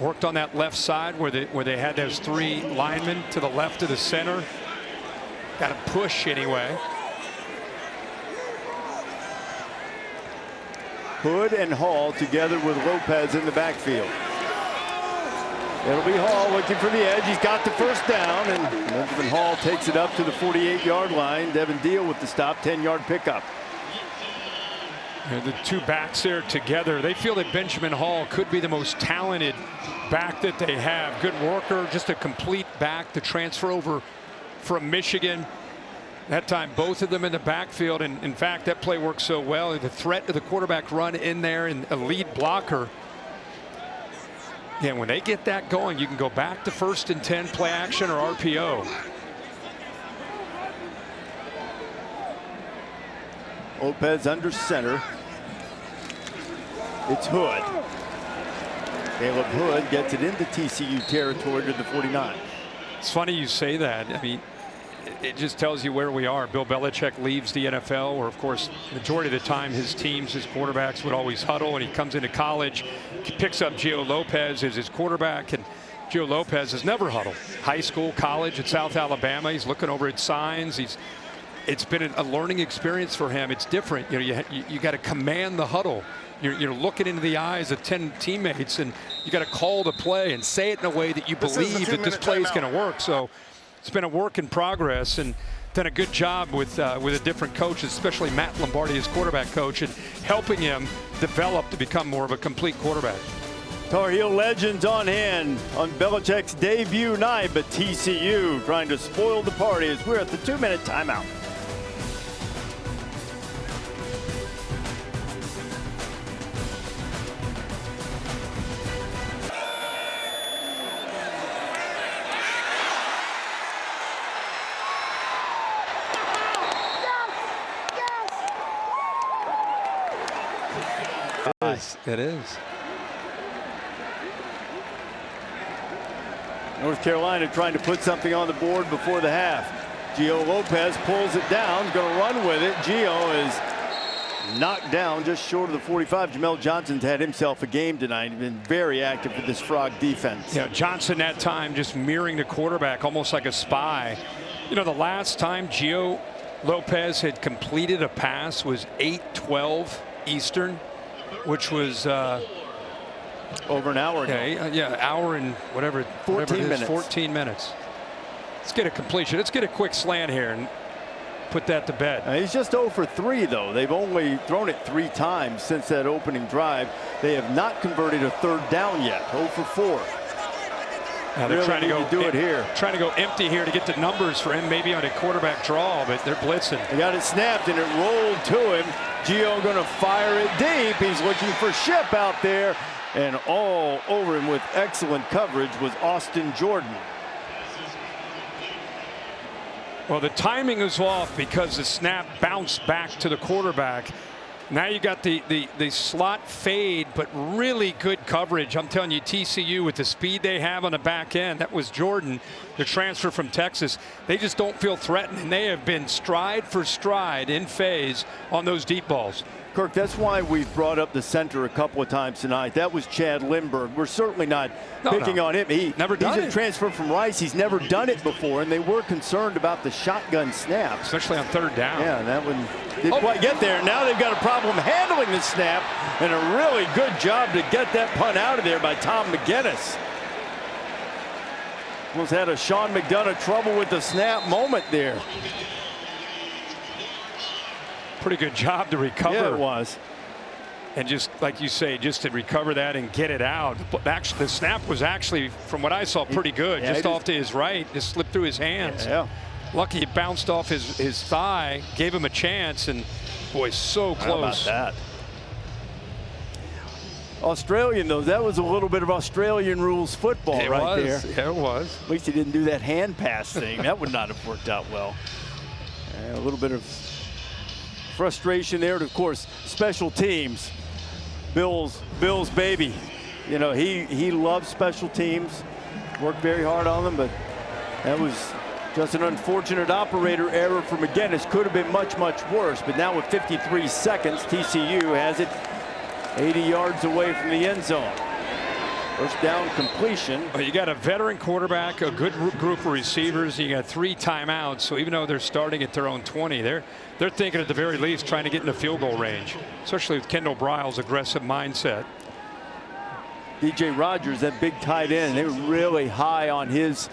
Worked on that left side where they had those 3 linemen to the left of the center. Got a push anyway. Hood and Hall together with Lopez in the backfield. It'll be Hall looking for the edge. He's got the first down, and Benjamin Hall takes it up to the 48-yard line. Devin Deal with the stop, 10-yard pickup. And the 2 backs there together, they feel that Benjamin Hall could be the most talented back that they have. Good worker, just a complete back to transfer over from Michigan. That time both of them in the backfield, and in fact that play worked so well. The threat to the quarterback run in there and a lead blocker. Yeah, when they get that going, you can go back to 1st and 10, play action or RPO. Lopez under center. It's Hood. Caleb Hood gets it into TCU territory to the 49. It's funny you say that. I mean, it just tells you where we are. Bill Belichick leaves the NFL, where of course majority of the time his teams, his quarterbacks would always huddle, and he comes into college, picks up Gio Lopez as his quarterback, and Gio Lopez has never huddled. High school, college at South Alabama, he's looking over at signs. It's been a learning experience for him. It's different. You know, you got to command the huddle. You're looking into the eyes of 10 teammates, and you got to call the play and say it in a way that you believe that this play is going to work. So it's been a work in progress, and done a good job with a different coach, especially Matt Lombardi, his quarterback coach, and helping him develop to become more of a complete quarterback. Tar Heel legends on hand on Belichick's debut night, but TCU trying to spoil the party as we're at the 2-minute timeout. It is. North Carolina trying to put something on the board before the half. Gio Lopez pulls it down, going to run with it. Gio is knocked down just short of the 45. Jamel Johnson's had himself a game tonight. He's been very active with this Frog defense. Yeah, Johnson that time just mirroring the quarterback almost like a spy. You know, the last time Gio Lopez had completed a pass was 8:12 Eastern, which was over an hour ago. Yeah, hour and whatever 14 minutes. 14 minutes. Let's get a completion. Let's get a quick slant here and put that to bed. He's just 0 for 3 though. They've only thrown it 3 times since that opening drive. They have not converted a 3rd down yet. 0 for 4. Now they're really trying to go do it here. Trying to go empty here to get the numbers for him, maybe on a quarterback draw, but they're blitzing. They got it snapped and it rolled to him. Gio going to fire it deep. He's looking for Shipp out there, and all over him with excellent coverage was Austin Jordan. Well, the timing is off because the snap bounced back to the quarterback. Now you got the slot fade, but really good coverage. I'm telling you, TCU with the speed they have on the back end, that was Jordan, the transfer from Texas. They just don't feel threatened, and they have been stride for stride in phase on those deep balls. Kirk, that's why we've brought up the center a couple of times tonight. That was Chad Lindbergh. We're certainly not picking on him. He's a transfer from Rice. He's never done it before, and they were concerned about the shotgun snap. Especially on 3rd down. Yeah, that one didn't quite get there. Now they've got a problem handling the snap, and a really good job to get that punt out of there by Tom McGinnis. Almost had a Sean McDonough trouble with the snap moment there. Pretty good job to recover. Yeah, it was. And just like you say, just to recover that and get it out. Actually, the snap was actually, from what I saw, pretty good. Yeah, just off to his right, just slipped through his hands. Yeah. Lucky it bounced off his thigh, gave him a chance, and boy, so close. How about that? Australian, though, that was a little bit of Australian rules football there. Yeah, it was. At least he didn't do that hand pass thing. That would not have worked out well. And a little bit of frustration there. And of course, special teams. Bill's baby. You know, he loves special teams. Worked very hard on them, but that was just an unfortunate operator error for McGinnis. Could have been much, much worse. But now with 53 seconds, TCU has it 80 yards away from the end zone. First down completion. Well, you got a veteran quarterback, a good group of receivers. You got 3 timeouts. So even though they're starting at their own 20, they're thinking at the very least trying to get in the field goal range, especially with Kendall Briles' aggressive mindset. DJ Rogers, that big tight end, they were really high on his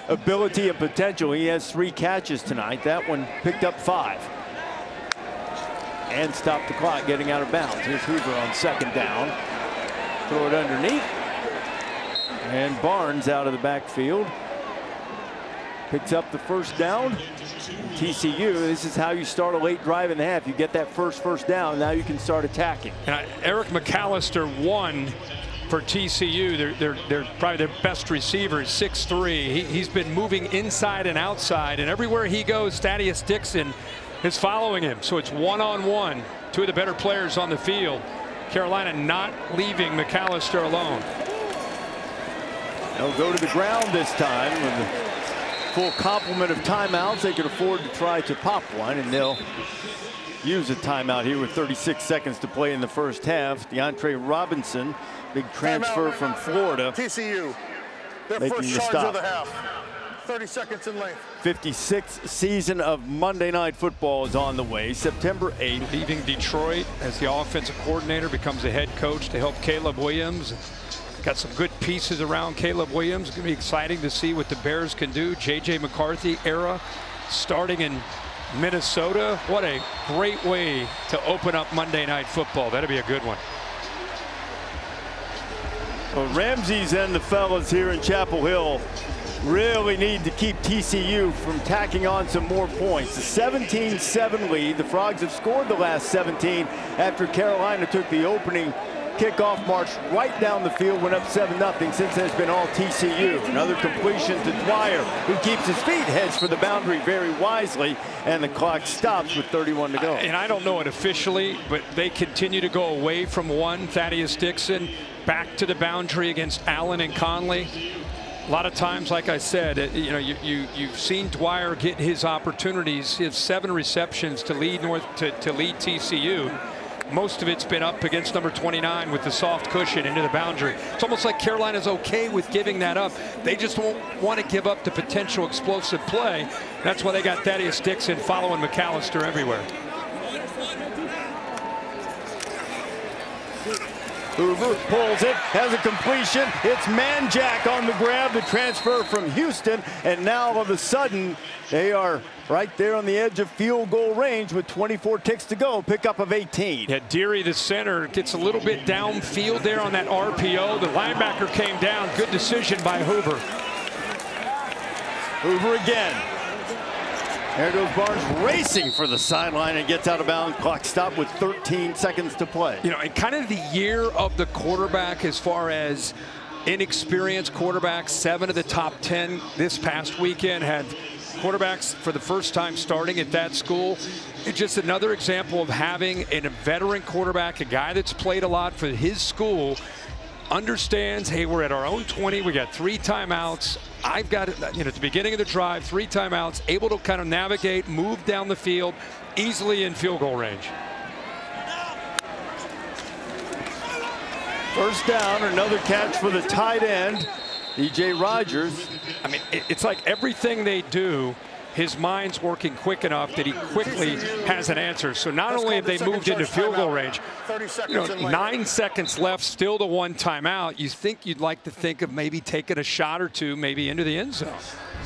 ability and potential. He has 3 catches tonight. That one picked up 5. And stopped the clock getting out of bounds. Here's Hoover on second down. Throw it underneath. And Barnes out of the backfield. Picks up the first down. TCU, this is how you start a late drive in the half. You get that first down, now you can start attacking. And Eric McAllister won for TCU. They're probably their best receiver, 6'3". He's been moving inside and outside, and everywhere he goes, Thaddeus Dixon is following him. So it's one-on-one. 2 of the better players on the field. Carolina not leaving McAllister alone. They'll go to the ground this time with a full complement of timeouts. They can afford to try to pop one, and they'll use a timeout here with 36 seconds to play in the first half. DeAndre Robinson, big transfer from Florida. TCU, their making first the charge stop. of the half. 30 seconds in length. 56th season of Monday Night Football is on the way. September 8th. Leaving Detroit as the offensive coordinator, becomes a head coach to help Caleb Williams. Got some good pieces around Caleb Williams. It's going to be exciting to see what the Bears can do. J.J. McCarthy era starting in Minnesota. What a great way to open up Monday Night Football. That'll be a good one. Well, Ramsey's and the fellas here in Chapel Hill really need to keep TCU from tacking on some more points. A 17-7 lead. The Frogs have scored the last 17 after Carolina took the opening kickoff march right down the field, went up 7-0. Since then, it's been all TCU. Another completion to Dwyer, who keeps his feet, heads for the boundary very wisely, and the clock stops with 31 to go. And I don't know it officially, but they continue to go away from one. Thaddeus Dixon back to the boundary against Allen and Conley. A lot of times, like I said, you know, you've seen Dwyer get his opportunities. He has 7 receptions to lead to lead TCU. Most of it's been up against number 29 with the soft cushion into the boundary. It's almost like Carolina's okay with giving that up. They just won't want to give up the potential explosive play. That's why they got Thaddeus Dixon following McAllister everywhere. Hoover pulls it, has a completion. It's Manjack on the grab, the transfer from Houston, and now all of a sudden they are right there on the edge of field goal range with 24 ticks to go. Pickup of 18. Yeah, Deary, the center, gets a little bit downfield there on that RPO. The linebacker came down. Good decision by Hoover. Hoover again. There goes Barnes racing for the sideline and gets out of bounds. Clock stopped with 13 seconds to play. You know, and kind of the year of the quarterback as far as inexperienced quarterbacks. 7 of the top 10 this past weekend had quarterbacks for the first time starting at that school. It's just another example of having a veteran quarterback, a guy that's played a lot for his school, understands, hey, we're at our own 20. We got 3 timeouts. I've got, you know, at the beginning of the drive, 3 timeouts, able to kind of navigate, move down the field, easily in field goal range. First down, another catch for the tight end, DJ Rogers. I mean, it's like everything they do, his mind's working quick enough that he quickly has an answer. So not only have they moved into field goal range, 9 seconds left, still the 1 timeout. You think you'd like to think of maybe taking a shot or 2, maybe into the end zone.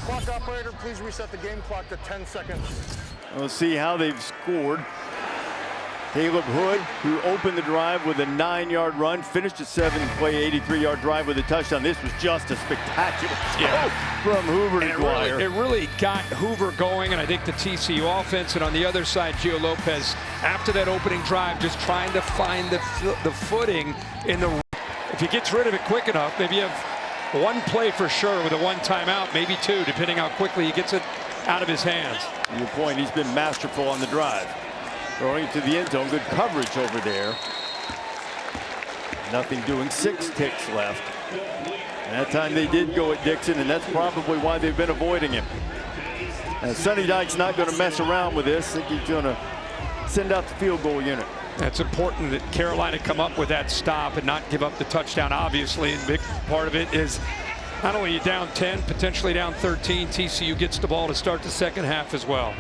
Clock operator, please reset the game clock to 10 seconds. We'll see how they've scored. Caleb Hood, who opened the drive with a 9-yard run, finished a 7-play, 83-yard drive with a touchdown. This was just a spectacular throw from Hoover to Dwyer. It really got Hoover going, and I think the TCU offense, and on the other side, Gio Lopez, after that opening drive, just trying to find the footing in the. If he gets rid of it quick enough, maybe you have one play for sure with a one timeout, maybe two, depending how quickly he gets it out of his hands. To your point, he's been masterful on the drive. Throwing it to the end zone, good coverage over there. Nothing doing, 6 ticks left. And that time they did go at Dixon, and that's probably why they've been avoiding him. Sonny Dykes not going to mess around with this. I think he's going to send out the field goal unit. It's important that Carolina come up with that stop and not give up the touchdown, obviously. And big part of it is not only you down 10, potentially down 13, TCU gets the ball to start the second half as well.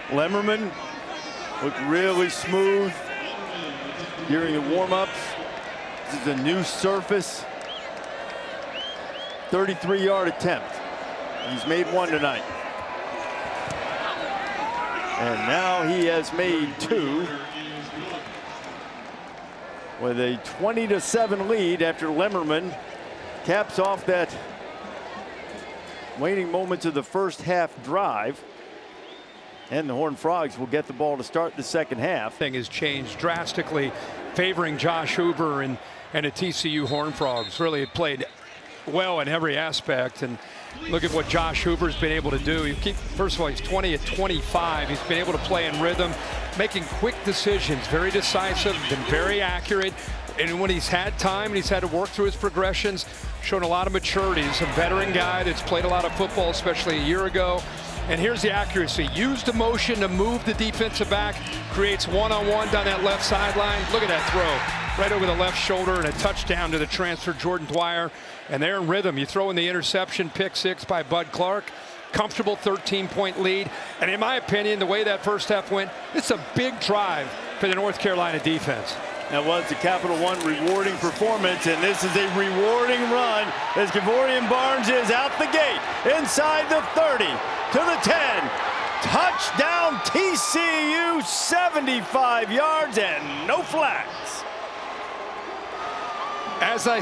Lemmerman looked really smooth during the warm-ups. This is a new surface. 33-yard attempt. He's made one tonight. And now he has made 2 with a 20-7 lead after Lemmerman caps off that waning moments of the first half drive. And the Horned Frogs will get the ball to start the second half. Thing has changed drastically, favoring Josh Hoover and the TCU Horned Frogs. Really played well in every aspect. And look at what Josh Hoover's been able to do. First of all, he's 20 of 25. He's been able to play in rhythm, making quick decisions, very decisive, been very accurate. And when he's had time and he's had to work through his progressions, shown a lot of maturity. He's a veteran guy that's played a lot of football, especially a year ago. And here's the accuracy. Used the motion to move the defensive back, creates one-on-one down that left sideline. Look at that throw. Right over the left shoulder and a touchdown to the transfer, Jordan Dwyer. And they're in rhythm. You throw in the interception, pick 6 by Bud Clark. Comfortable 13-point lead. And in my opinion, the way that first half went, it's a big drive for the North Carolina defense. That was the Capital One rewarding performance, and this is a rewarding run as Kevorian Barnes is out the gate, inside the 30, to the 10. Touchdown TCU, 75 yards and no flags. As I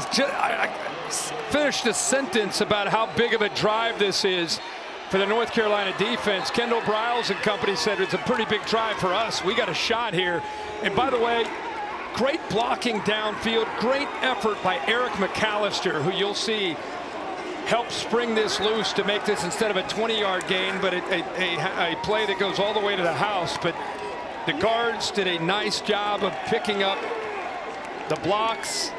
finished a sentence about how big of a drive this is for the North Carolina defense, Kendall Briles and company said it's a pretty big drive for us. We got a shot here. And by the way, great blocking downfield, great effort by Eric McAllister, who you'll see helped spring this loose to make this instead of a 20-yard gain, but a play that goes all the way to the house. But the guards did a nice job of picking up the blocks,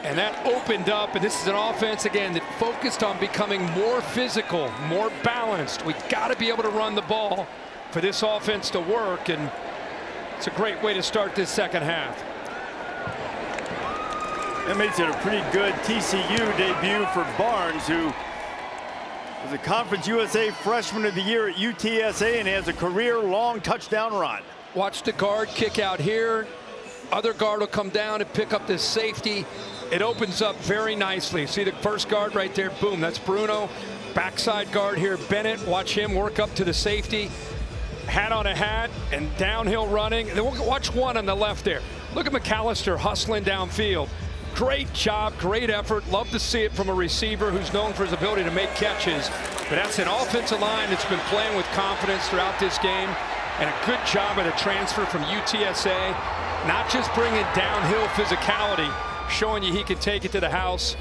and that opened up. And this is an offense, again, that focused on becoming more physical, more balanced. We got to be able to run the ball for this offense to work, and it's a great way to start this second half. That makes it a pretty good TCU debut for Barnes, who was a Conference USA Freshman of the Year at UTSA and has a career-long touchdown run. Watch the guard kick out here. Other guard will come down and pick up this safety. It opens up very nicely. See the first guard right there? Boom, that's Bruno. Backside guard here, Bennett. Watch him work up to the safety. Hat on a hat and downhill running. And then we'll watch one on the left there. Look at McAllister hustling downfield. Great job, great effort. Love to see it from a receiver who's known for his ability to make catches. But that's an offensive line that's been playing with confidence throughout this game. And a good job at a transfer from UTSA. Not just bringing downhill physicality, showing you he could take it to the house.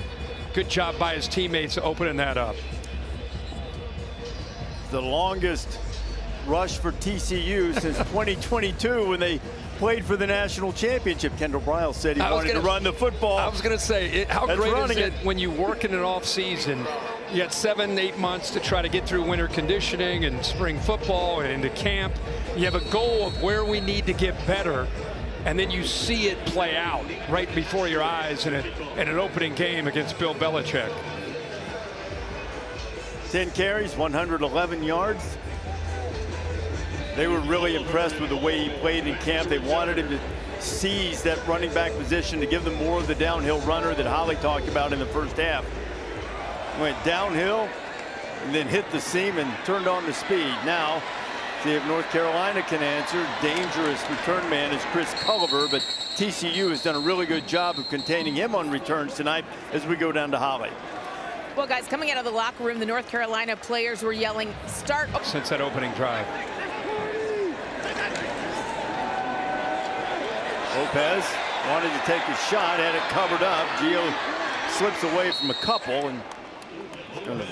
Good job by his teammates opening that up. The longest rush for TCU since 2022 when they played for the national championship. Kendall Briles said he wanted to run the football. I was going to say, how great is it when you work in an off season? You had 7-8 months to try to get through winter conditioning and spring football and into camp. You have a goal of where we need to get better, and then you see it play out right before your eyes in an opening game against Bill Belichick. 10 carries, 111 yards. They were really impressed with the way he played in camp. They wanted him to seize that running back position to give them more of the downhill runner that Holly talked about in the first half. Went downhill and then hit the seam and turned on the speed. Now See if North Carolina can answer. Dangerous return man is Chris Culliver, but TCU has done a really good job of containing him on returns tonight as we go down to Holly. Well, guys, coming out of the locker room, the North Carolina players were yelling, start. Since that opening drive. Lopez wanted to take a shot, had it covered up. Gio slips away from a couple and going to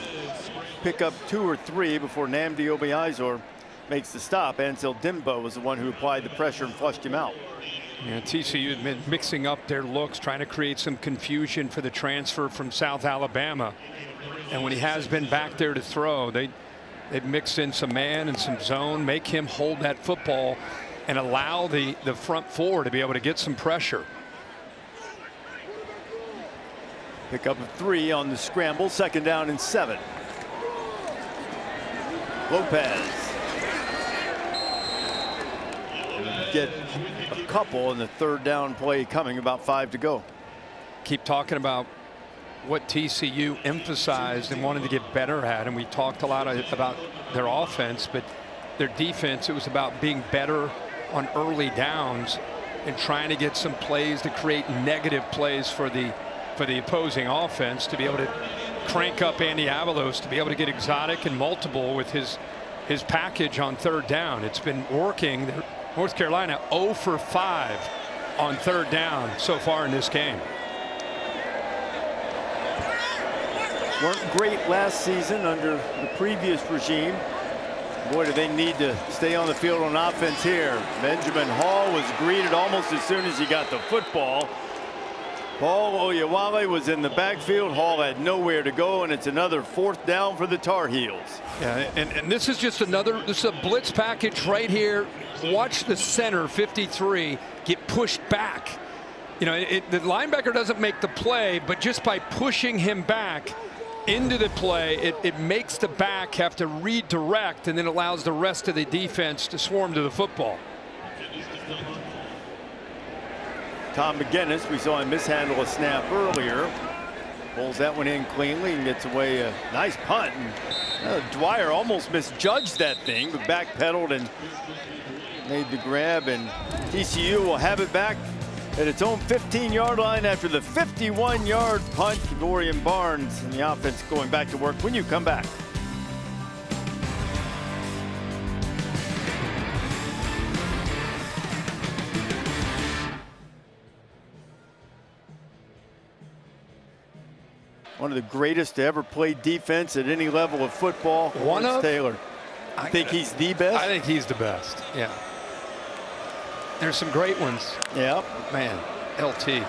pick up 2 or 3 before Nnamdi Obiazor makes the stop. Ansel Dimbo was the one who applied the pressure and flushed him out. Yeah, TCU had been mixing up their looks, trying to create some confusion for the transfer from South Alabama. And when he has been back there to throw, they've mixed in some man and some zone, make him hold that football and allow the front four to be able to get some pressure. Pick up a 3 on the scramble, 2nd down and 7. Lopez. Get a couple in the 3rd down play coming, about 5 to go. Keep talking about what TCU emphasized and wanted to get better at, and we talked a lot about their offense, but their defense, it was about being better on early downs and trying to get some plays to create negative plays for the opposing offense, to be able to crank up Andy Avalos, to be able to get exotic and multiple with his package on 3rd down. It's been working. North Carolina 0 for 5 on 3rd down so far in this game. Weren't great last season under the previous regime. Boy, do they need to stay on the field on offense here. Benjamin Hall was greeted almost as soon as he got the football. Paul Oyewale was in the backfield. Hall had nowhere to go, and it's another 4th down for the Tar Heels. Yeah, and this is just this is a blitz package right here. Watch the center 53 get pushed back. You know, the linebacker doesn't make the play, but just by pushing him back into the play, it makes the back have to redirect, and then allows the rest of the defense to swarm to the football. Tom McGinnis, we saw him mishandle a snap earlier. Pulls that one in cleanly and gets away a nice punt. And, Dwyer almost misjudged that thing, but backpedaled and made the grab, and TCU will have it back at its own 15-yard line after the 51-yard punt. Dorian Barnes and the offense going back to work when you come back. One of the greatest to ever play defense at any level of football. Lawrence Taylor. I think he's the best. I think he's the best. Yeah. There's some great ones. Yeah. Man, LT.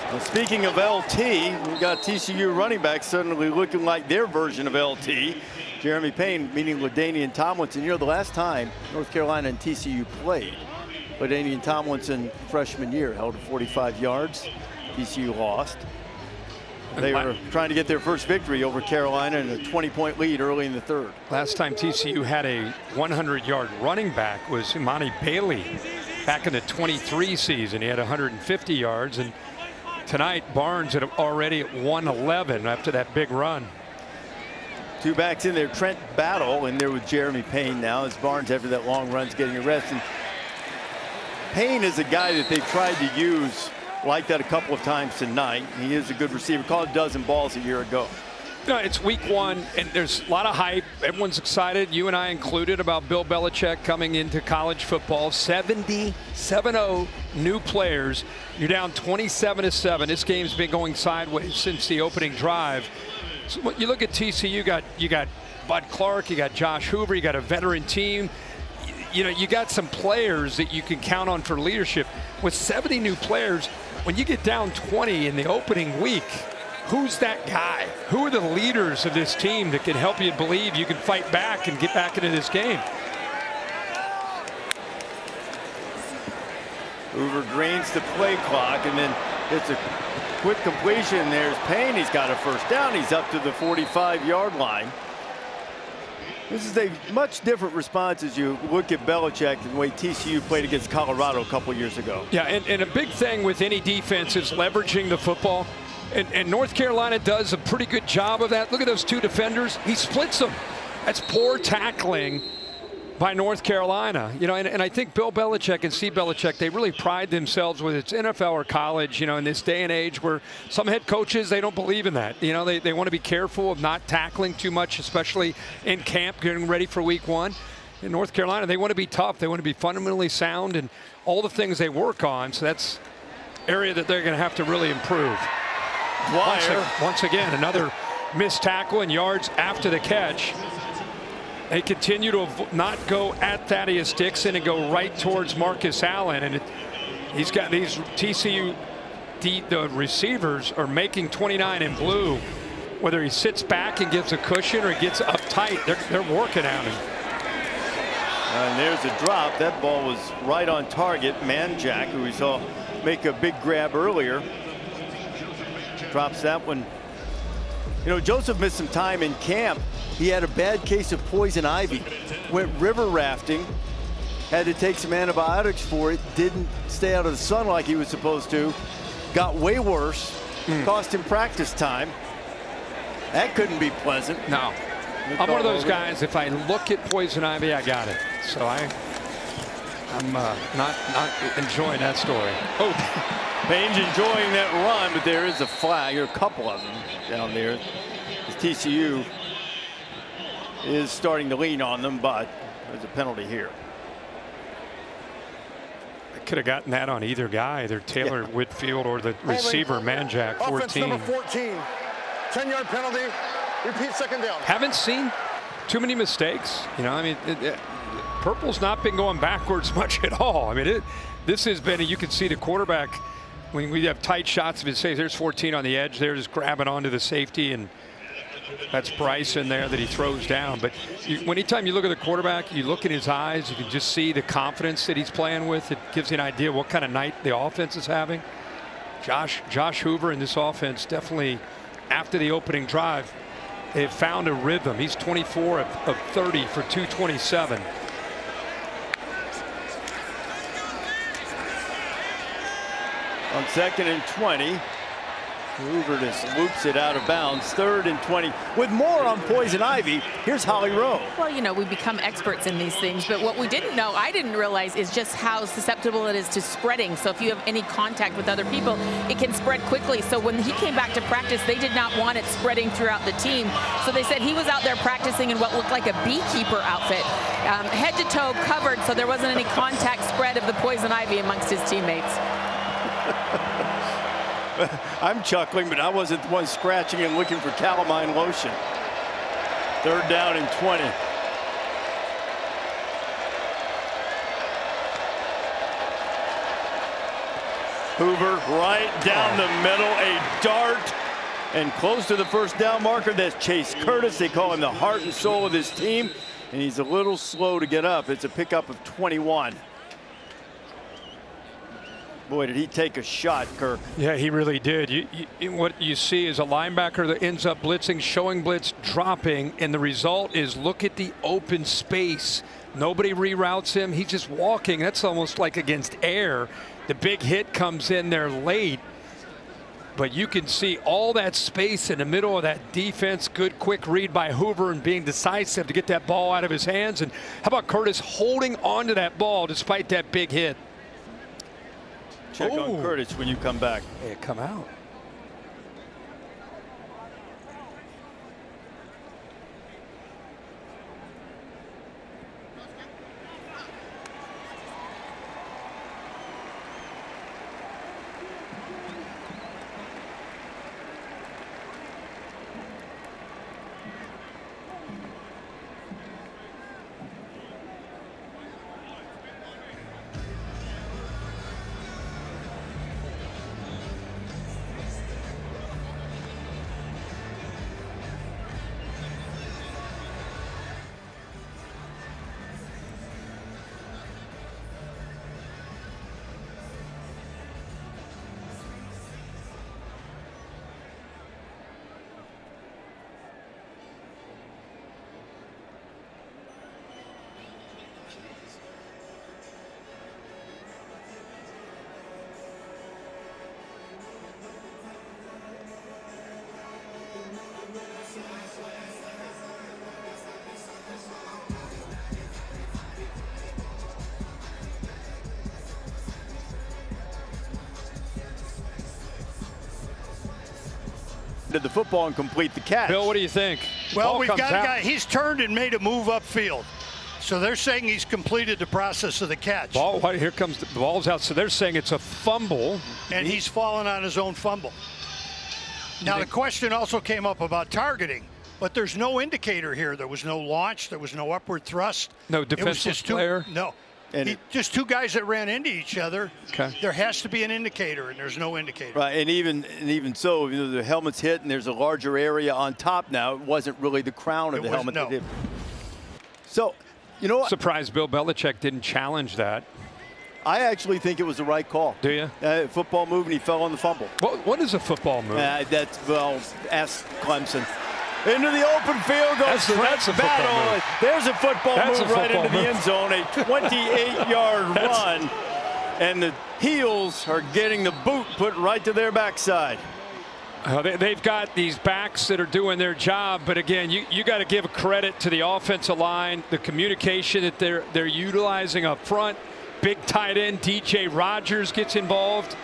Well, speaking of LT, we got TCU running backs suddenly looking like their version of LT. Jeremy Payne meeting LaDainian Tomlinson. You know, the last time North Carolina and TCU played, LaDainian Tomlinson freshman year held 45 yards. TCU lost. They were trying to get their first victory over Carolina in a 20-point lead early in the 3rd. Last time TCU had a 100-yard running back was Imani Bailey back in the 23 season. He had 150 yards, and tonight Barnes had already at 111 after that big run. 2 backs in there. Trent Battle in there with Jeremy Payne now as Barnes, after that long run, is getting arrested. Payne is a guy that they've tried to use like that a couple of times tonight. He is a good receiver. Caught a dozen balls a year ago. No, it's week 1, and there's a lot of hype. Everyone's excited, you and I included, about Bill Belichick coming into college football. 70 new players. You're down 27-7. This game's been going sideways since the opening drive. So you look at TCU, you got Bud Clark, you got Josh Hoover, you got a veteran team. You know, you got some players that you can count on for leadership. With 70 new players, when you get down 20 in the opening week, who's that guy? Who are the leaders of this team that can help you believe you can fight back and get back into this game? Hoover drains the play clock, and then it's a quick completion. There's Payne. He's got a 1st down. He's up to the 45-yard line. This is a much different response as you look at Belichick and the way TCU played against Colorado a couple years ago. Yeah, and a big thing with any defense is leveraging the football. And North Carolina does a pretty good job of that. Look at those 2 defenders. He splits them. That's poor tackling by North Carolina. You know, and I think Bill Belichick and Steve Belichick, they really pride themselves, whether it's NFL or college, you know, in this day and age where some head coaches, they don't believe in that. You know, they want to be careful of not tackling too much, especially in camp, getting ready for week 1. In North Carolina, they want to be tough. They want to be fundamentally sound and all the things they work on. So that's area that they're going to have to really improve. Dwyer. Once again, another missed tackle and yards after the catch. They continue to not go at Thaddeus Dixon and go right towards Marcus Allen. And he's got these TCU, the receivers are making 29 in blue. Whether he sits back and gives a cushion or he gets up tight, they're working at him. And there's a drop. That ball was right on target. Manjack, who we saw make a big grab earlier, drops that one. You know, Joseph missed some time in camp. He had a bad case of poison ivy. Went river rafting. Had to take some antibiotics for it. Didn't stay out of the sun like he was supposed to. Got way worse. Cost him practice time. That couldn't be pleasant. No. I'm one of those guys, if I look at poison ivy, I got it. So I'm not enjoying that story. Oh, Payne's enjoying that run, but there is a flag, or a couple of them down there. The TCU is starting to lean on them, but there's a penalty here. I could have gotten that on either guy, either Taylor Whitfield or the receiver, Manjack, 14. Offense number 14, 10-yard penalty. Repeat, second down. Haven't seen too many mistakes. You know, I mean, Purple's not been going backwards much at all. I mean, this has been, you can see the quarterback, when we have tight shots of his face, there's 14 on the edge. They're just grabbing onto the safety, and that's Bryce in there that he throws down. But anytime you look at the quarterback, you look in his eyes, you can just see the confidence that he's playing with. It gives you an idea what kind of night the offense is having. Josh Hoover in this offense definitely, after the opening drive, they've found a rhythm. He's 24 of 30 for 227. On 2nd and 20, Hoover just loops it out of bounds. 3rd and 20. With more on poison ivy, here's Holly Rowe. Well, you know, we become experts in these things, but what we didn't know, I didn't realize, is just how susceptible it is to spreading. So if you have any contact with other people, it can spread quickly. So when he came back to practice, they did not want it spreading throughout the team. So they said he was out there practicing in what looked like a beekeeper outfit, head to toe covered, so there wasn't any contact spread of the poison ivy amongst his teammates. I'm chuckling, but I wasn't the one scratching and looking for calamine lotion. 3rd down and 20. Hoover right down the middle, a dart, and close to the first down marker. That's Chase Curtis. They call him the heart and soul of this team, and he's a little slow to get up. It's a pickup of 21. Boy, did he take a shot, Kirk. Yeah, he really did. What you see is a linebacker that ends up blitzing, showing blitz, dropping, and the result is look at the open space. Nobody reroutes him. He's just walking. That's almost like against air. The big hit comes in there late, but you can see all that space in the middle of that defense. Good quick read by Hoover and being decisive to get that ball out of his hands. And how about Curtis holding on to that ball despite that big hit? Check on Curtis when you come back. Hey, come out. to the football and complete the catch. Bill, what do you think? Well, Ball we've comes got a out. guy. He's turned and made a move upfield. So they're saying he's completed the process of the catch. Ball, here comes the ball's out. So they're saying it's a fumble. And he's fallen on his own fumble. Now, the question also came up about targeting, but there's no indicator here. There was no launch. There was no upward thrust. No It was defensive just player? No. And Just two guys that ran into each other. Okay. There has to be an indicator, and there's no indicator. Right, and even so, you know, the helmet's hit and there's a larger area on top now. It wasn't really the crown of the helmet that hit. So, you know what? Surprised Bill Belichick didn't challenge that. I actually think it was the right call. Do you? Football move, and he fell on the fumble. What is a football move? Ask Clemson. Into the open field goes That's a Trent football Battle. move. There's a football That's move a right football into the move. end zone, a 28-yard run. And the Heels are getting the boot put right to their backside. They've got these backs that are doing their job, but again, you got to give credit to the offensive line, the communication that they're utilizing up front. Big tight end DJ Rogers gets involved.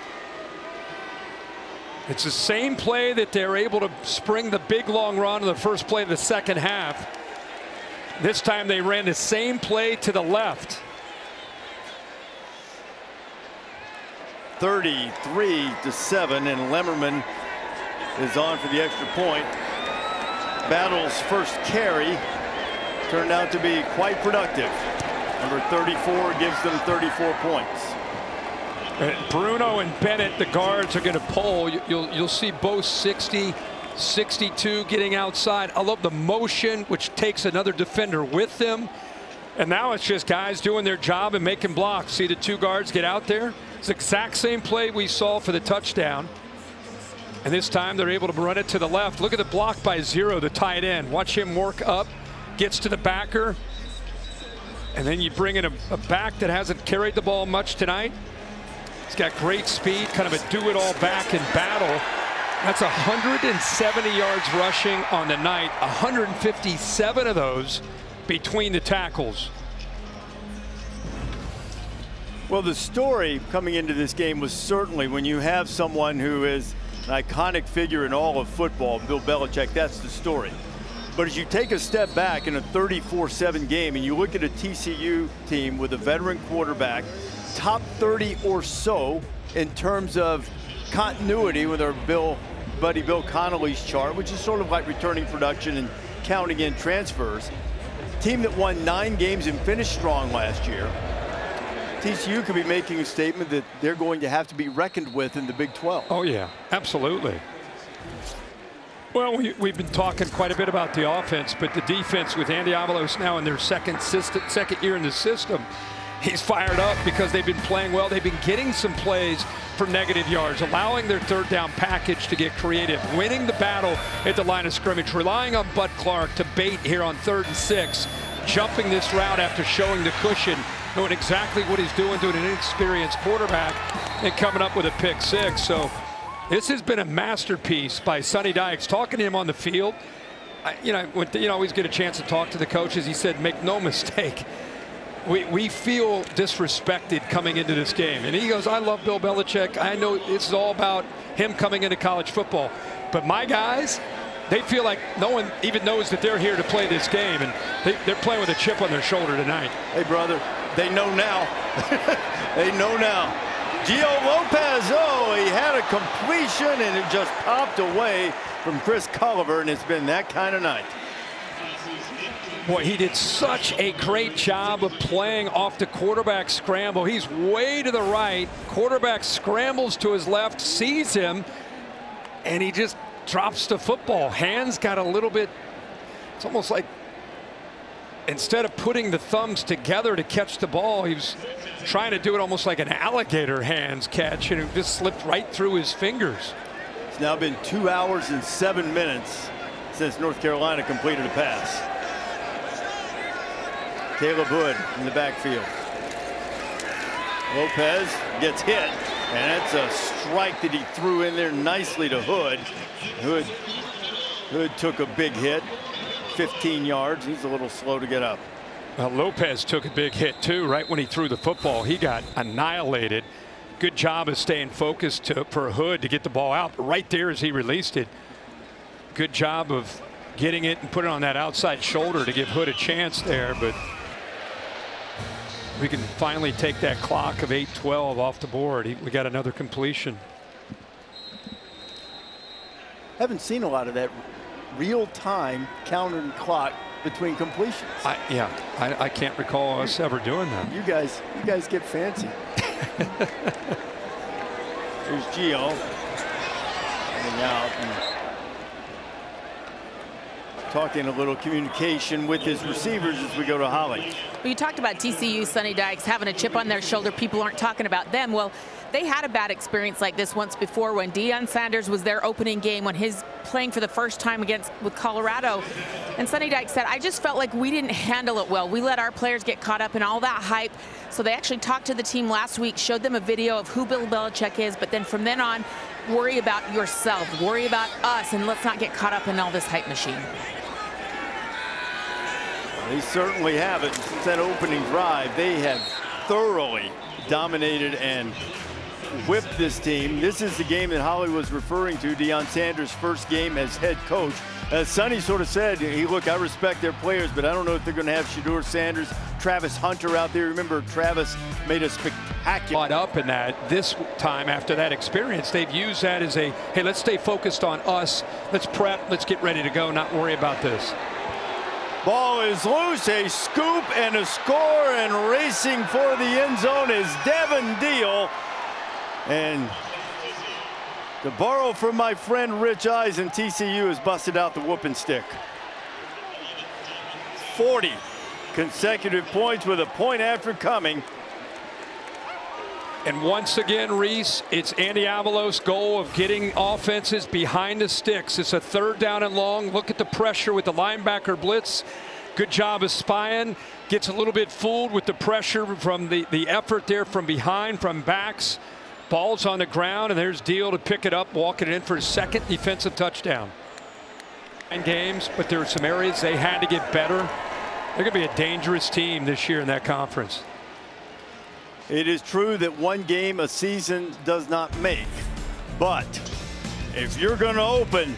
It's the same play that they're able to spring the big long run in the first play of the second half. This time they ran the same play to the left. 33-7, and Lemmerman is on for the extra point. Battle's first carry turned out to be quite productive. Number 34 gives them 34 points. And Bruno and Bennett, the guards, are going to pull. You'll see both 60, 62 getting outside. I love the motion, which takes another defender with them. And now it's just guys doing their job and making blocks. See the two guards get out there? It's the exact same play we saw for the touchdown. And this time they're able to run it to the left. Look at the block by Zero, the tight end. Watch him work up, gets to the backer. And then you bring in a back that hasn't carried the ball much tonight. He's got great speed, kind of a do-it-all back in Battle. That's 170 yards rushing on the night, 157 of those between the tackles. Well, the story coming into this game was certainly when you have someone who is an iconic figure in all of football, Bill Belichick, that's the story. But as you take a step back in a 34-7 game and you look at a TCU team with a veteran quarterback, top 30 or so in terms of continuity with our buddy Bill Connolly's chart, which is sort of like returning production and counting in transfers. Team that won 9 games and finished strong last year. TCU could be making a statement that they're going to have to be reckoned with in the Big 12. Oh, yeah, absolutely. Well, we've been talking quite a bit about the offense, but the defense with Andy Avalos now in their second year in the system, he's fired up because they've been playing well. They've been getting some plays for negative yards, allowing their third down package to get creative, winning the battle at the line of scrimmage, relying on Bud Clark to bait here on 3rd and 6, jumping this route after showing the cushion, knowing exactly what he's doing to an inexperienced quarterback, and coming up with a pick 6. So this has been a masterpiece by Sonny Dykes. Talking to him on the field, you always get a chance to talk to the coaches. He said, make no mistake, we feel disrespected coming into this game. And he goes, I love Bill Belichick. I know this is all about him coming into college football. But my guys, they feel like no one even knows that they're here to play this game. And they're playing with a chip on their shoulder tonight. Hey, brother, they know now. They know now. Gio Lopez, he had a completion and it just popped away from Chris Culliver, and it's been that kind of night. Boy, he did such a great job of playing off the quarterback scramble. He's way to the right. Quarterback scrambles to his left, sees him, and he just drops the football. Hands got a little bit, it's almost like instead of putting the thumbs together to catch the ball, he was trying to do it almost like an alligator hands catch, and it just slipped right through his fingers. It's now been 2 hours and 7 minutes since North Carolina completed a pass. Caleb Hood in the backfield. Lopez gets hit, and it's a strike that he threw in there nicely to Hood. Hood took a big hit, 15 yards. He's a little slow to get up. Well, Lopez took a big hit too. Right when he threw the football, he got annihilated. Good job of staying focused for Hood to get the ball out. But right there as he released it, good job of getting it and putting it on that outside shoulder to give Hood a chance there, but we can finally take that clock of 8:12 off the board. We got another completion. Haven't seen a lot of that real-time countering clock between completions. I can't recall us ever doing that. You guys get fancy. Here's Gio coming out and talking a little communication with his receivers as we go to Holly. Well, you talked about TCU Sonny Dykes having a chip on their shoulder. People aren't talking about them. Well, they had a bad experience like this once before when Deion Sanders was their opening game when he's playing for the first time with Colorado. And Sonny Dykes said, I just felt like we didn't handle it well. We let our players get caught up in all that hype. So they actually talked to the team last week, showed them a video of who Bill Belichick is, but then from then on, worry about yourself, worry about us, and let's not get caught up in all this hype machine. They certainly have it. Since that opening drive, they have thoroughly dominated and whipped this team. This is the game that Holly was referring to, Deion Sanders' first game as head coach. As Sonny sort of said, hey, look, I respect their players, but I don't know if they're going to have Shedeur Sanders, Travis Hunter out there. Remember, Travis made a spectacular. Caught up in that this time after that experience. They've used that as a, hey, let's stay focused on us. Let's prep. Let's get ready to go. Not worry about this. Ball is loose, a scoop and a score, and racing for the end zone is Devin Deal. And to borrow from my friend Rich Eisen, TCU has busted out the whooping stick. 40 consecutive points with a point after coming. And once again, Reese, it's Andy Avalos' goal of getting offenses behind the sticks. It's a 3rd down and long. Look at the pressure with the linebacker blitz. Good job of spying. Gets a little bit fooled with the pressure from the effort there from behind, from backs. Ball's on the ground, and there's Deal to pick it up, walking it in for his 2nd defensive touchdown. 9 games, but there were some areas they had to get better. They're going to be a dangerous team this year in that conference. It is true that one game a season does not make, but if you're going to open,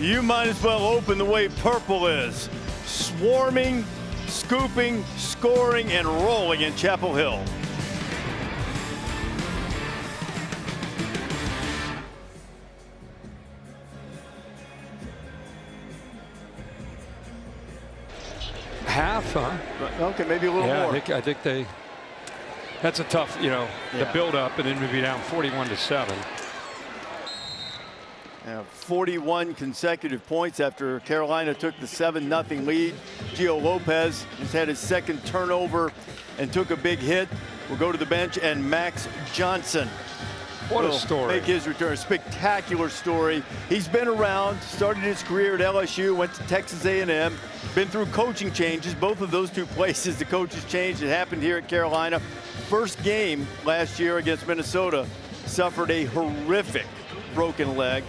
you might as well open the way purple is. Swarming, scooping, scoring, and rolling in Chapel Hill. Half, huh? Okay, maybe a little more. I think they. That's a tough, the build up, and then we'd be down 41-7. 41 consecutive points after Carolina took the 7-0 lead. Gio Lopez has had his 2nd turnover and took a big hit. We'll go to the bench, and Max Johnston What a story. Make his return. Spectacular story. He's been around, started his career at LSU, went to Texas A&M, been through coaching changes. Both of those 2 places, the coaches changed. It happened here at Carolina. First game last year against Minnesota, suffered a horrific broken leg.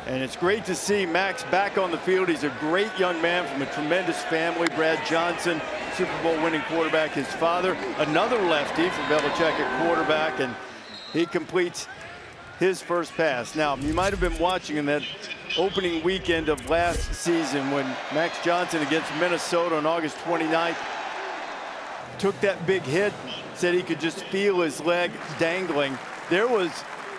And it's great to see Max back on the field. He's a great young man from a tremendous family. Brad Johnson, Super Bowl winning quarterback. His father, another lefty for Belichick at quarterback, and he completes his first pass. Now, you might have been watching in that opening weekend of last season when Max Johnson against Minnesota on August 29th took that big hit, said he could just feel his leg dangling. There was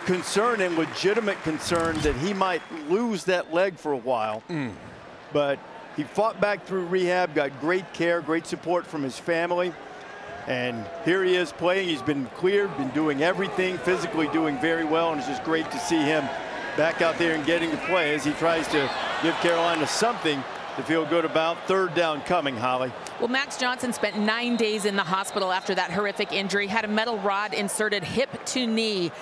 concern and legitimate concern that he might lose that leg for a while. But he fought back through rehab, got great care, great support from his family. And here he is playing. He's been cleared, been doing everything, physically doing very well, and it's just great to see him back out there and getting to play as he tries to give Carolina something to feel good about. 3rd down coming, Holly. Well, Max Johnson spent 9 days in the hospital after that horrific injury, had a metal rod inserted hip to knee.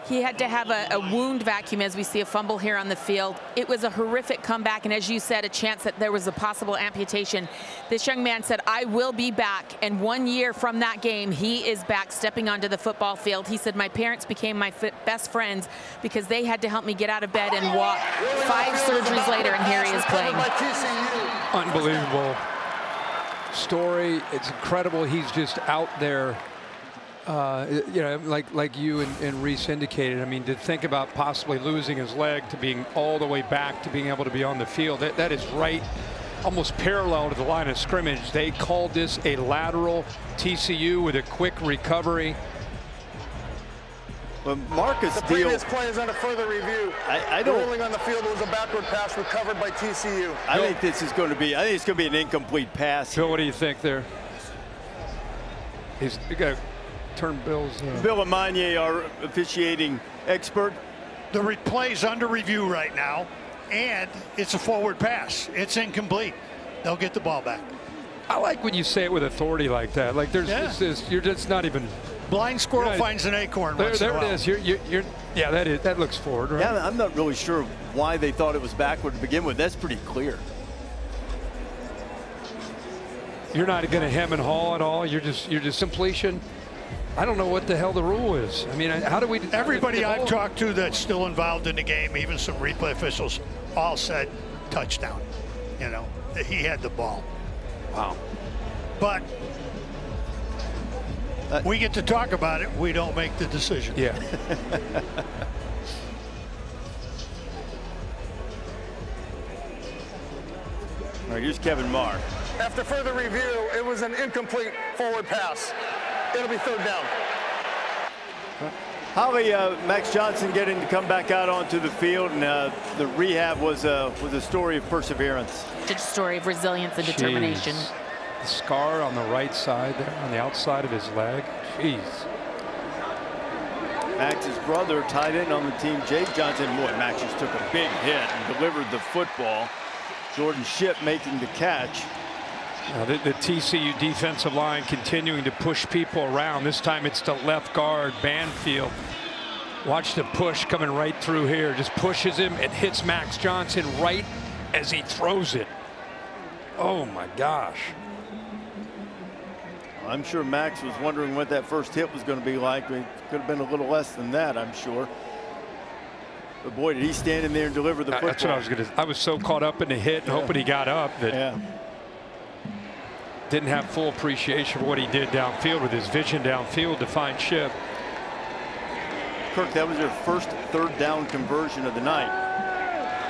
He had to have a wound vacuum as we see a fumble here on the field. It was a horrific comeback, and as you said, a chance that there was a possible amputation. This young man said, I will be back, and 1 year from that game, he is back stepping onto the football field. He said, my parents became my best friends because they had to help me get out of bed and walk. 5 surgeries later, and here he is playing. Unbelievable story. It's incredible. He's just out there You know, like you and Reese indicated, I mean, to think about possibly losing his leg to being all the way back to being able to be on the field, that is right, almost parallel to the line of scrimmage. They called this a lateral. TCU with a quick recovery. But Marcus The previous play is under further review. I The don't. ruling on the field was a backward pass recovered by TCU. I think this is going to be. I think it's going to be an incomplete pass. Bill, what do you think there? You got to turn Bill's. Bill and Manye, our officiating expert. The play's under review right now, and it's a forward pass. It's incomplete. They'll get the ball back. I like when you say it with authority like that. Like there's, you're just not even. Blind squirrel finds an acorn. There once in a it while. is. Yeah, that looks forward, right? Yeah, I'm not really sure why they thought it was backward to begin with. That's pretty clear. You're not going to hem and haw at all. You're just completion. I don't know what the hell the rule is. I mean, how do we? Everybody I've talked to that's still involved in the game, even some replay officials, all said touchdown. You know, that he had the ball. Wow. But we get to talk about it. We don't make the decision. Yeah. All right, here's Kevin Marr. After further review, it was an incomplete forward pass. It'll be third down. Holly, Max Johnsnon getting to come back out onto the field, and the rehab was a story of perseverance. Just a story of resilience and determination. Jeez. The scar on the right side there, on the outside of his leg. Jeez. Max's brother tied in on the team, Jake Johnson. Boy, Max just took a big hit and delivered the football. Jordan Shipp making the catch. The TCU defensive line continuing to push people around. This time it's to left guard Banfield. Watch the push coming right through here. Just pushes him and hits Max Johnson right as he throws it. Oh my gosh. I'm sure Max was wondering what that first hit was going to be like. It could have been a little less than that, I'm sure. But boy, did he stand in there and deliver the football. That's what I was going to. I was so caught up in the hit and hoping he got up that didn't have full appreciation for what he did downfield with his vision downfield to find Shipp. Kirk, that was their first third down conversion of the night.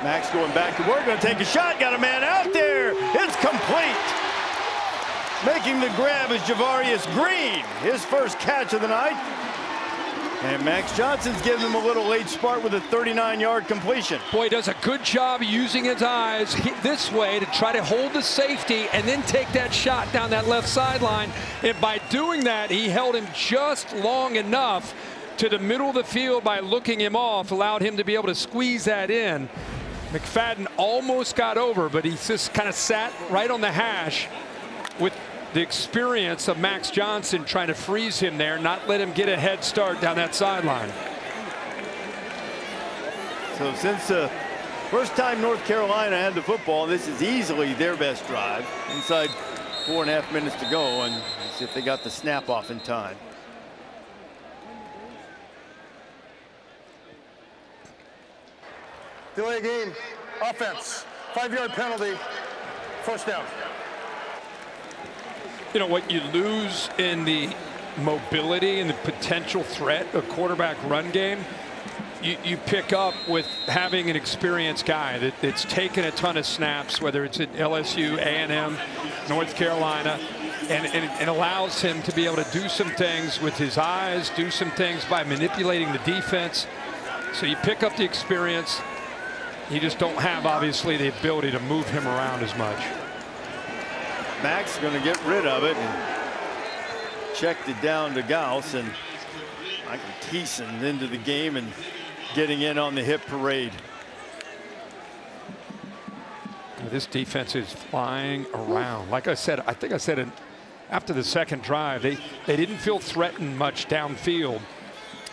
Max going back to work, going to take a shot, got a man out there. It's complete. Making the grab is Javarius Green, his first catch of the night. And Max Johnson's giving him a little late spark with a 39-yard completion. Boy, he does a good job using his eyes this way to try to hold the safety and then take that shot down that left sideline. And by doing that, he held him just long enough to the middle of the field by looking him off, allowed him to be able to squeeze that in. McFadden almost got over, but he just kind of sat right on the hash with the experience of Max Johnson trying to freeze him there, not let him get a head start down that sideline. So since the first time North Carolina had the football, this is easily their best drive. Inside 4.5 minutes to go, and let's see if they got the snap off in time. Delay game, offense, 5-yard penalty, first down. You know what you lose in the mobility and the potential threat of quarterback run game, you pick up with having an experienced guy that's taken a ton of snaps, whether it's at LSU, A&M, North Carolina, and allows him to be able to do some things with his eyes, do some things by manipulating the defense. So you pick up the experience. You just don't have, obviously, the ability to move him around as much. Max going to get rid of it and checked it down to Gauss, and Michael Thiessen into the game and getting in on the hit parade. This defense is flying around. Like I said, I think I said it after the second drive, they didn't feel threatened much downfield.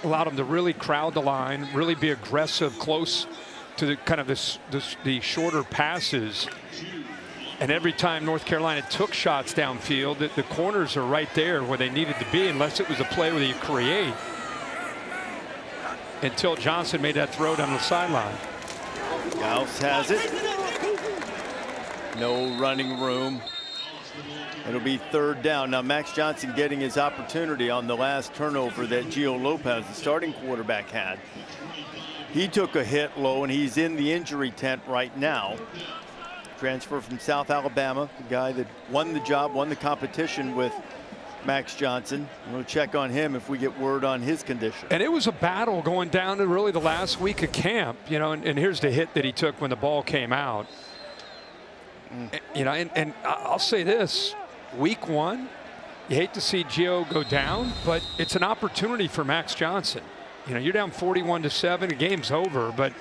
Allowed them to really crowd the line, really be aggressive close to the kind of the shorter passes. And every time North Carolina took shots downfield, the corners are right there where they needed to be, unless it was a play where you create. Until Johnson made that throw down the sideline. Gauss has it. No running room. It'll be 3rd down. Now Max Johnson getting his opportunity on the last turnover that Gio Lopez, the starting quarterback, had. He took a hit low, and he's in the injury tent right now. Transfer from South Alabama, the guy that won the job, won the competition with Max Johnson. We'll check on him if we get word on his condition. And it was a battle going down to really the last week of camp, you know, and here's the hit that he took when the ball came out. You know, and I'll say this, week 1, you hate to see Gio go down, but it's an opportunity for Max Johnson. You know, you're down 41-7, the game's over, but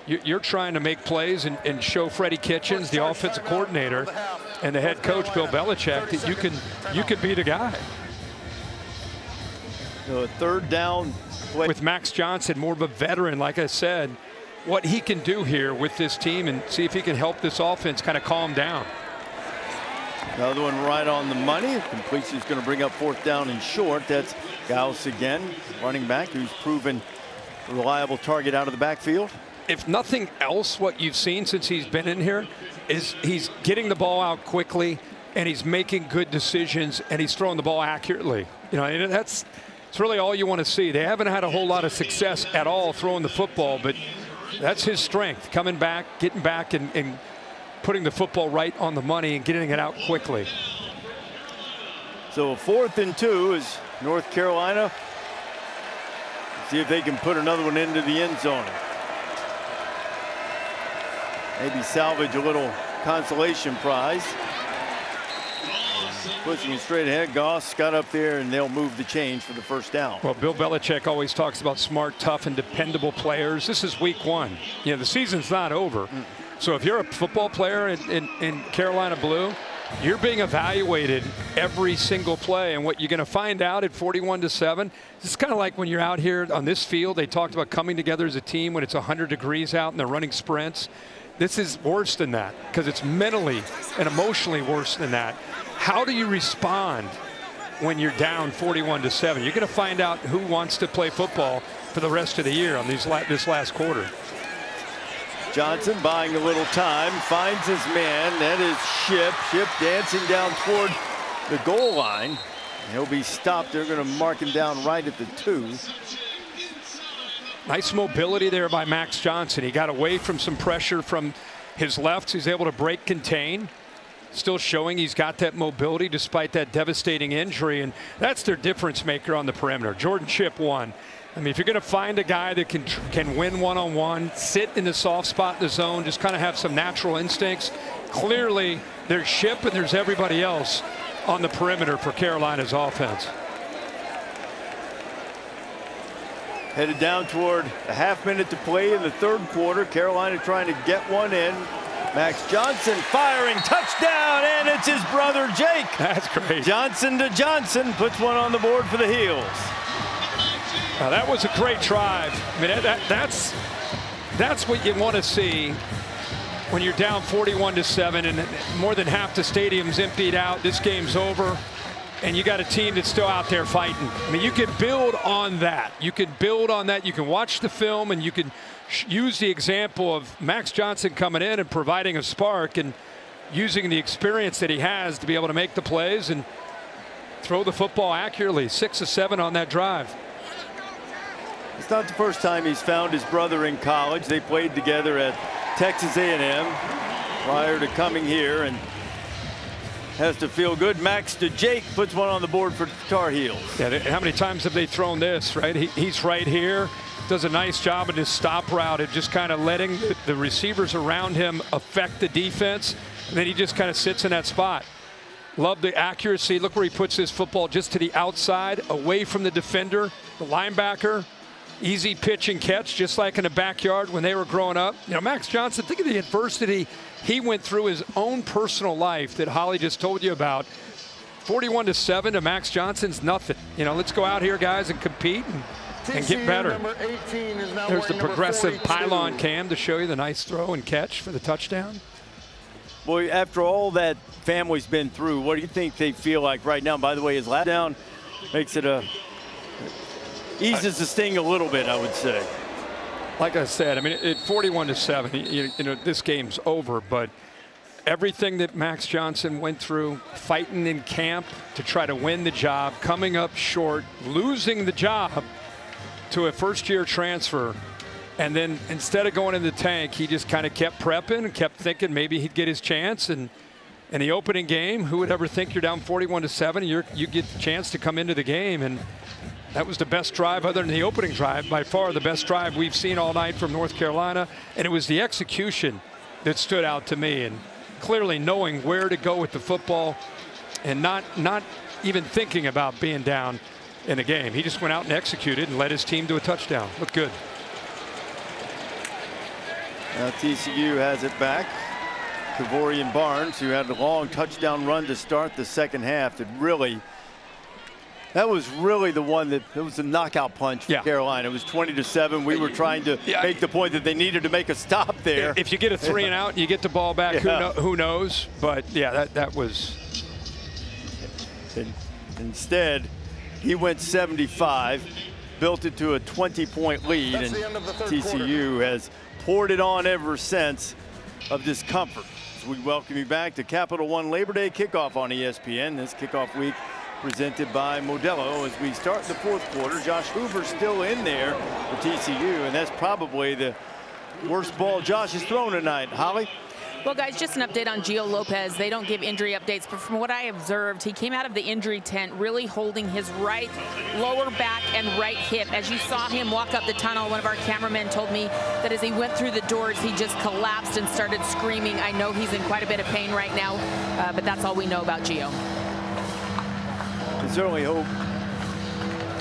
you're trying to make plays and show Freddie Kitchens, the offensive coordinator, and the head coach Bill Belichick that you can be the guy. So a 3rd down play with Max Johnson, more of a veteran, like I said, what he can do here with this team and see if he can help this offense kind of calm down. Another one right on the money. Completion is going to bring up 4th down and short. That's Gauss again, running back, who's proven a reliable target out of the backfield. If nothing else, what you've seen since he's been in here is he's getting the ball out quickly, and he's making good decisions, and he's throwing the ball accurately. You know, and it's really all you want to see. They haven't had a whole lot of success at all throwing the football, but that's his strength, coming back, getting back, and putting the football right on the money and getting it out quickly. So 4th and 2 is North Carolina. See if they can put another one into the end zone. Maybe salvage a little consolation prize. Pushing it straight ahead. Goss got up there, and they'll move the chains for the 1st down. Well, Bill Belichick always talks about smart, tough, and dependable players. This is week 1. You know, the season's not over. So if you're a football player in Carolina Blue, you're being evaluated every single play. And what you're going to find out at 41-7, it's kind of like when you're out here on this field. They talked about coming together as a team when it's 100 degrees out and they're running sprints. This is worse than that because it's mentally and emotionally worse than that. How do you respond when you're down 41-7? You're going to find out who wants to play football for the rest of the year on this last quarter. Johnson buying a little time, finds his man. That is Shipp. Shipp dancing down toward the goal line. He'll be stopped. They're going to mark him down right at the 2. Nice mobility there by Max Johnson. He got away from some pressure from his left. He's able to break contain. Still showing he's got that mobility despite that devastating injury, and that's their difference maker on the perimeter. Jordan Shipp won. I mean, if you're going to find a guy that can win one-on-one, sit in the soft spot in the zone, just kind of have some natural instincts, clearly there's Shipp and there's everybody else on the perimeter for Carolina's offense. Headed down toward a half-minute to play in the 3rd quarter. Carolina trying to get one in. Max Johnson firing, touchdown, and it's his brother Jake. That's great. Johnson to Johnson puts one on the board for the Heels. Now that was a great drive. I mean, that's what you want to see when you're down 41-7 and more than half the stadium's emptied out. This game's over, and you got a team that's still out there fighting. I mean, you can build on that. You can build on that. You can watch the film, and you can use the example of Max Johnson coming in and providing a spark and using the experience that he has to be able to make the plays and throw the football accurately. 6 of 7 on that drive. It's not the first time he's found his brother in college. They played together at Texas A&M prior to coming here, and has to feel good. Max to Jake puts one on the board for Tar Heels. Yeah, how many times have they thrown this, right? He's right here, does a nice job in his stop route of just kind of letting the receivers around him affect the defense, and then he just kind of sits in that spot. Love the accuracy. Look where he puts his football, just to the outside, away from the defender, the linebacker. Easy pitch and catch, just like in the backyard when they were growing up. You know, Max Johnson, think of the adversity he went through his own personal life that Holly just told you about. 41-7 to Max Johnson's nothing. You know, let's go out here, guys, and compete and get better. Number 18 is now There's the wearing progressive number 42. pylon cam to show you the nice throw and catch for the touchdown. Boy, after all that family's been through, what do you think they feel like right now? By the way, his last down makes it eases the sting a little bit, I would say. Like I said, I mean, at 41-7, you know, this game's over, but everything that Max Johnsnon went through, fighting in camp to try to win the job, coming up short, losing the job to a first-year transfer. And then instead of going in the tank, he just kind of kept prepping and kept thinking maybe he'd get his chance. And in the opening game, who would ever think you're down 41-7? You get the chance to come into the game. And that was the best drive other than the opening drive, by far the best drive we've seen all night from North Carolina. And it was the execution that stood out to me. And clearly knowing where to go with the football and not even thinking about being down in the game. He just went out and executed and led his team to a touchdown. Looked good. Now TCU has it back. Kavorian Barnes, who had a long touchdown run to start the second half, that was really the one that it was a knockout punch for Carolina. It was 20-7. We were trying to make the point that they needed to make a stop there. If you get a 3 and out and you get the ball back, who knows? But yeah, that was. Instead, he went 75, built it to a 20-point lead, and TCU has poured it on ever since of discomfort. So we welcome you back to Capital One Labor Day kickoff on ESPN. This kickoff week presented by Modelo. As we start the fourth quarter, Josh Hoover still in there for TCU, and that's probably the worst ball Josh has thrown tonight. Holly? Well, guys, just an update on Gio Lopez. They don't give injury updates, but from what I observed, he came out of the injury tent really holding his right lower back and right hip. As you saw him walk up the tunnel, one of our cameramen told me that as he went through the doors, he just collapsed and started screaming. I know he's in quite a bit of pain right now, but that's all we know about Gio. I certainly hope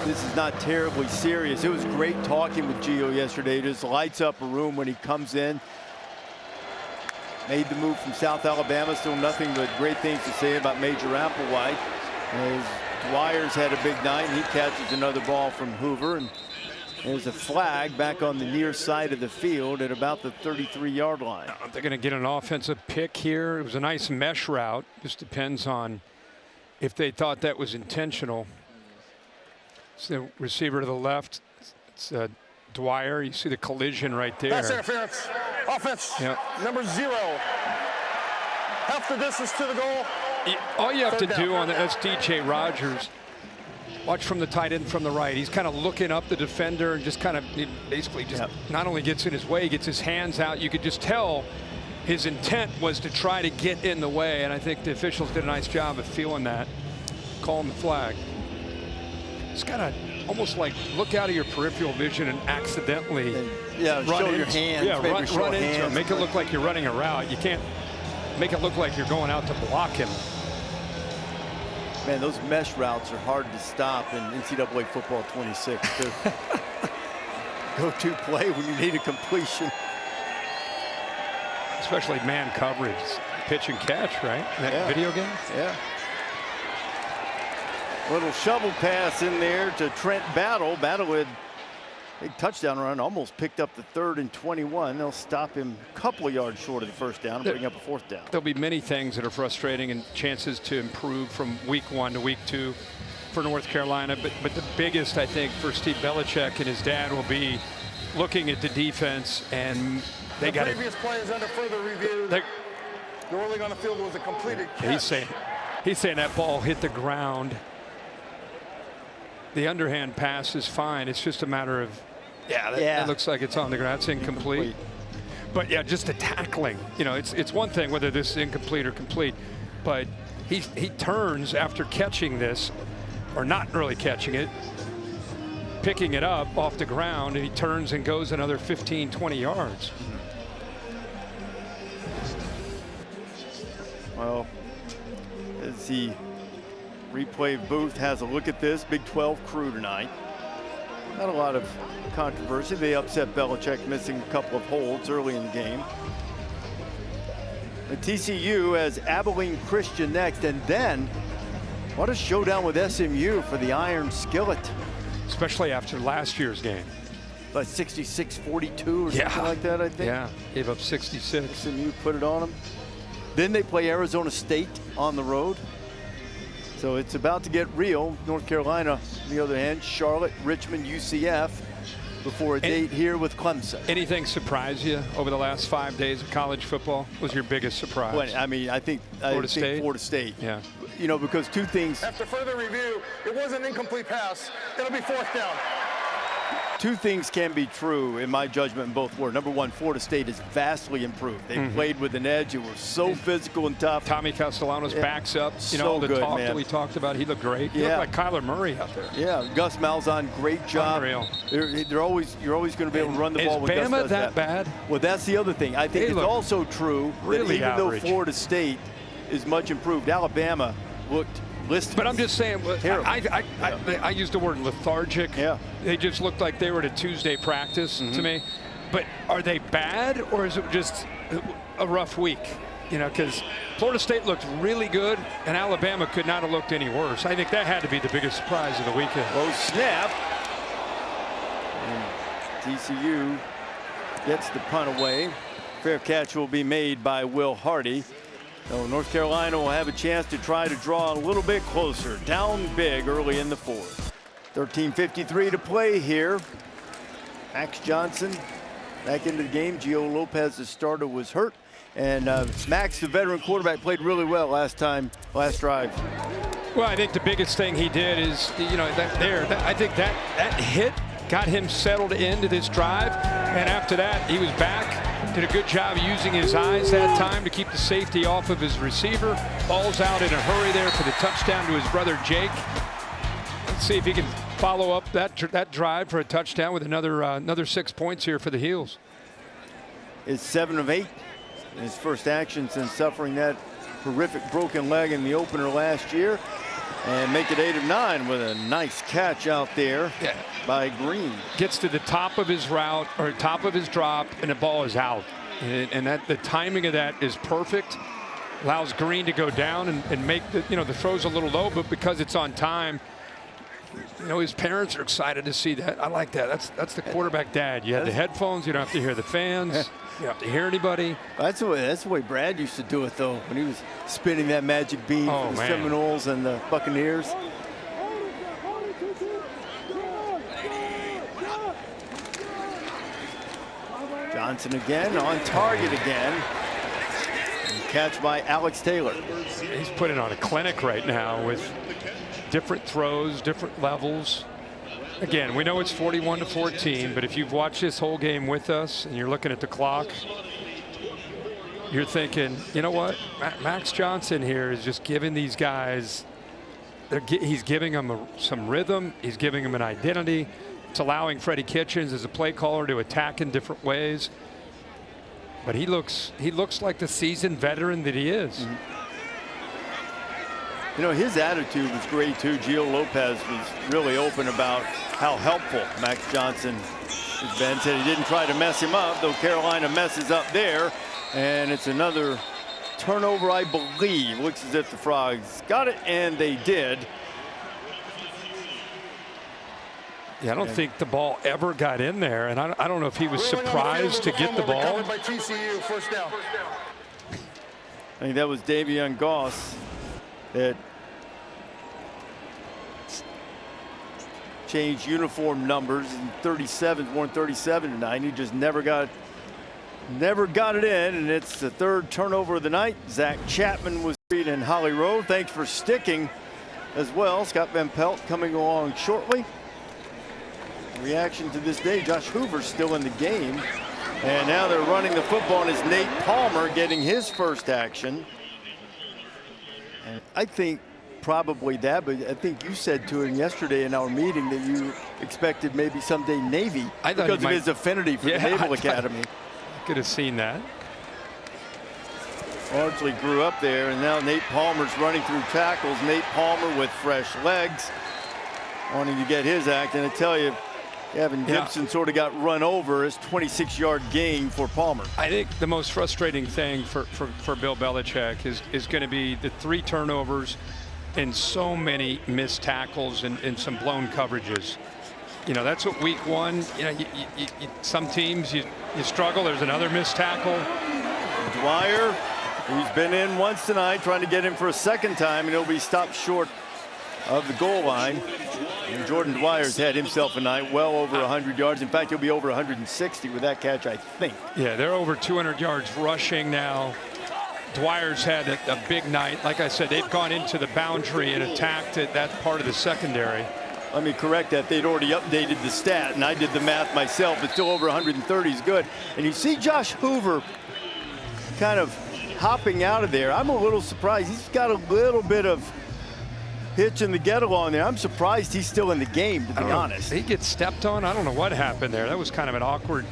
this is not terribly serious. It was great talking with Gio yesterday. Just lights up a room when he comes in. Made the move from South Alabama, still nothing but great things to say about Major Applewhite. As Dwyer's had a big night, and he catches another ball from Hoover. And there's a flag back on the near side of the field at about the 33-yard line. They're going to get an offensive pick here. It was a nice mesh route. Just depends on if they thought that was intentional. It's the receiver to the left. It's Dwyer. You see the collision right there. Pass interference. Offense. Yep. Number 0. Half the distance to the goal. All you have to do on that's DJ Rogers. Watch from the tight end from the right. He's kind of looking up the defender and just kind of basically just not only gets in his way, gets his hands out. You could just tell his intent was to try to get in the way, and I think the officials did a nice job of feeling that, calling the flag. It's kind of almost like look out of your peripheral vision and accidentally run show your hands. Run into him. Make it look like you're running a route. You can't make it look like you're going out to block him. Man, those mesh routes are hard to stop in NCAA football 26. Go-to play when you need a completion. Especially man coverage, pitch and catch, right? That video game? Yeah. Little shovel pass in there to Trent Battle. Battle had a big touchdown run, almost picked up the 3rd and 21. They'll stop him a couple of yards short of the first down and bring up a 4th down. There'll be many things that are frustrating and chances to improve from week 1 to week 2 for North Carolina. But the biggest, I think, for Steve Belichick and his dad will be looking at the defense, and they got it. The previous play is under further review. The ruling on the field was a completed catch. He's saying that ball hit the ground. The underhand pass is fine. It's just a matter of, that looks like it's on the ground. It's incomplete. But yeah, just the tackling. You know, it's one thing whether this is incomplete or complete, but he turns after catching this, or not really catching it, picking it up off the ground, and he turns and goes another 15, 20 yards. Well, as the replay booth has a look at this, Big 12 crew tonight. Not a lot of controversy. They upset Belichick, missing a couple of holds early in the game. The TCU has Abilene Christian next, and then what a showdown with SMU for the Iron Skillet. Especially after last year's game. Like 66-42 or something like that, I think. Yeah, gave up 66. SMU put it on them. Then they play Arizona State on the road. So it's about to get real. North Carolina, on the other hand, Charlotte, Richmond, UCF. before a date here with Clemson. Anything surprise you over the last 5 days of college football? Was your biggest surprise? Well, I mean, I think Florida State. Yeah. You know, because two things. After further review, it was an incomplete pass. It'll be 4th down. Two things can be true in my judgment in both were. Number one, Florida State has vastly improved. They played with an edge. It was so physical and tough. Tommy Castellanos backs up. You know, so all the good, talk man. that we talked about. He looked great. He looked like Kyler Murray out there. Yeah, Gus Malzahn, great job. Unreal. You're always going to be able to run the ball with Gus. Is Bama that bad? Well, that's the other thing. I think it's also true that even though Florida State is much improved, Alabama looked listed. But I'm just saying, I used the word lethargic. Yeah. They just looked like they were at a Tuesday practice to me. But are they bad, or is it just a rough week? You know, because Florida State looked really good, and Alabama could not have looked any worse. I think that had to be the biggest surprise of the weekend. Oh, snap. And TCU gets the punt away. Fair catch will be made by Will Hardy. So North Carolina will have a chance to try to draw a little bit closer. Down big early in the 4th. 13:53 to play here. Max Johnson back into the game. Gio Lopez, the starter, was hurt. And Max, the veteran quarterback, played really well last drive. Well, I think the biggest thing he did is, you know, I think that hit got him settled into this drive. And after that, he was back. Did a good job using his eyes that time to keep the safety off of his receiver. Ball's out in a hurry there for the touchdown to his brother Jake. Let's see if he can follow up that drive for a touchdown with another 6 points here for the Heels. It's 7 of 8. His first action since suffering that horrific broken leg in the opener last year. And make it 8 of 9 with a nice catch out there by Green. Gets to the top of his route or top of his drop, and the ball is out. And the timing of that is perfect. Allows Green to go down and make the throws a little low, but because it's on time, you know, his parents are excited to see that. I like that. That's the quarterback dad. You have the headphones. You don't have to hear the fans. You don't have to hear anybody. That's the way Brad used to do it, though, when he was spinning that magic bean for the Seminoles and the Buccaneers. Johnson again, on target again. And catch by Alex Taylor. He's putting on a clinic right now with different throws, different levels. Again, we know it's 41-14, but if you've watched this whole game with us and you're looking at the clock, you're thinking, you know what? Max Johnson here is just giving these guys, he's giving them some rhythm. He's giving them an identity. It's allowing Freddie Kitchens as a play caller to attack in different ways. But he looks like the seasoned veteran that he is. You know, his attitude was great, too. Gio Lopez was really open about how helpful Max Johnson has been. Said he didn't try to mess him up, though Carolina messes up there. And it's another turnover, I believe. Looks as if the Frogs got it, and they did. Yeah, I don't think the ball ever got in there, and I don't know if he was surprised to get the ball. By TCU, 1st down. I think that was Davion Goss that changed uniform numbers, and 37, worn 37 tonight. He just never got it in, and it's the 3rd turnover of the night. Zach Chapman was in Holly Road. Thanks for sticking as well. Scott Van Pelt coming along shortly. Reaction to this day, Josh Hoover still in the game, and now they're running the football, and it's Nate Palmer getting his first action. And I think probably that, but I think you said to him yesterday in our meeting that you expected maybe someday Navy because of his affinity for the Naval Academy. I could have seen that. Largely grew up there, and now Nate Palmer's running through tackles. Nate Palmer with fresh legs, wanting to get his act. And I tell you, Evan Gibson sort of got run over. His 26-yard gain for Palmer. I think the most frustrating thing for Bill Belichick is going to be the 3 turnovers and so many missed tackles and some blown coverages. You know, that's what week 1, you know, some teams you struggle. There's another missed tackle. Dwyer, who's been in once tonight, trying to get him for a second time, and he'll be stopped short of the goal line. And Jordan Dwyer's had himself a night, well over 100 yards. In fact, he'll be over 160 with that catch, I think. Yeah, they're over 200 yards rushing now. Dwyer's had a big night. Like I said, they've gone into the boundary and attacked it, that part of the secondary. Let me correct that. They'd already updated the stat, and I did the math myself, but still over 130 is good. And you see Josh Hoover kind of hopping out of there. I'm a little surprised. He's got a little bit of hitch in the get-along there. I'm surprised he's still in the game, to be honest. He gets stepped on. I don't know what happened there. That was kind of an awkward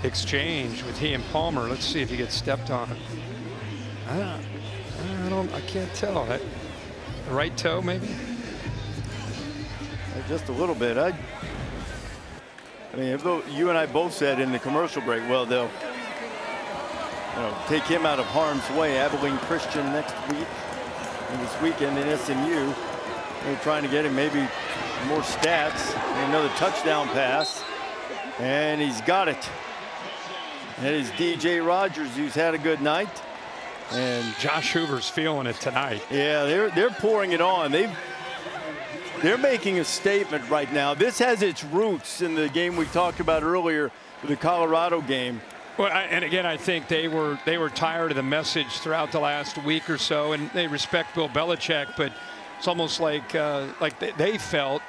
exchange with he and Palmer. Let's see if he gets stepped on. I can't tell. The right toe, maybe? Just a little bit. I mean, you and I both said in the commercial break, well, they'll take him out of harm's way. Abilene Christian next week, and this weekend in SMU. They're trying to get him maybe more stats. And another touchdown pass, and he's got it. That is DJ Rogers, who's had a good night. And Josh Hoover's feeling it tonight. Yeah, they're pouring it on. They're making a statement right now. This has its roots in the game we talked about earlier, the Colorado game. Well, and again, I think they were tired of the message throughout the last week or so, and they respect Bill Belichick, but it's almost like they felt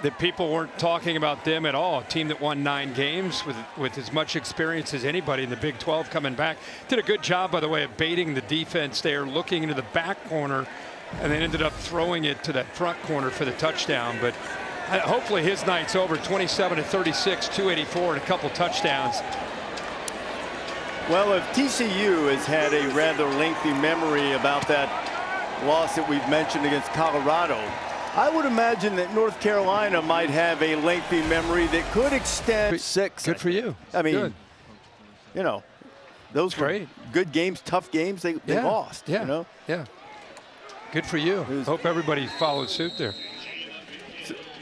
that people weren't talking about them at all. A team that won 9 games with as much experience as anybody in the Big 12 coming back. Did a good job, by the way, of baiting the defense there, looking into the back corner, and then ended up throwing it to that front corner for the touchdown. But hopefully his night's over. 27-36, 284, and a couple touchdowns. Well, if TCU has had a rather lengthy memory about that loss that we've mentioned against Colorado, I would imagine that North Carolina might have a lengthy memory that could extend 6. Good for you. I mean, good. Those were good games, tough games. They lost. Yeah. Yeah. Good for you. Hope everybody follows suit there.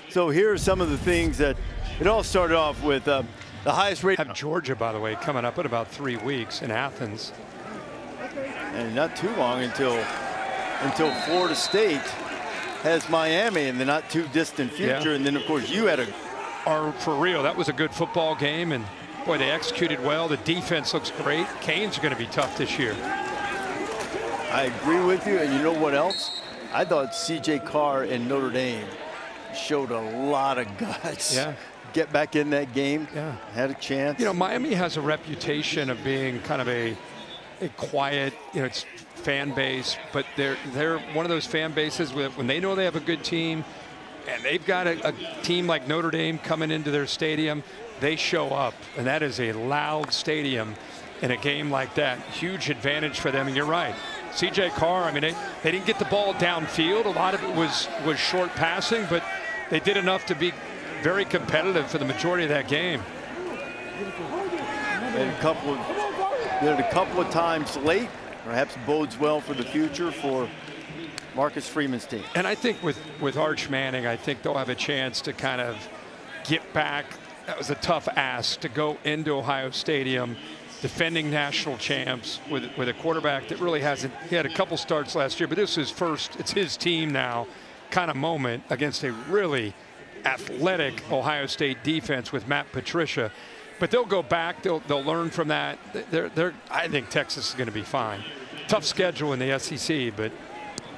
So here are some of the things that it all started off with. The highest rate. Have Georgia, by the way, coming up in about 3 weeks in Athens. And not too long until Florida State has Miami in the not too distant future. And then of course you had for real, that was a good football game, and boy, they executed well. The defense looks great. Canes are going to be tough this year. I agree with you, and you know what else? I thought C.J. Carr in Notre Dame showed a lot of guts. Yeah. Get back in that game. Yeah. Had a chance. Miami has a reputation of being kind of a quiet, it's fan base, but they're one of those fan bases when they know they have a good team, and they've got a team like Notre Dame coming into their stadium, they show up, and that is a loud stadium in a game like that. Huge advantage for them, and you're right. C.J. Carr, I mean, they didn't get the ball downfield. A lot of it was short passing, but they did enough to be very competitive for the majority of that game. And a couple of times late. Perhaps bodes well for the future for Marcus Freeman's team. And I think with Arch Manning, I think they'll have a chance to kind of get back. That was a tough ask to go into Ohio Stadium, defending national champs with a quarterback that really hasn't. He had a couple starts last year, but this is first. It's his team now, kind of moment against a really athletic Ohio State defense with Matt Patricia. But they'll go back. They'll learn from that. I think Texas is going to be fine. Tough schedule in the SEC, but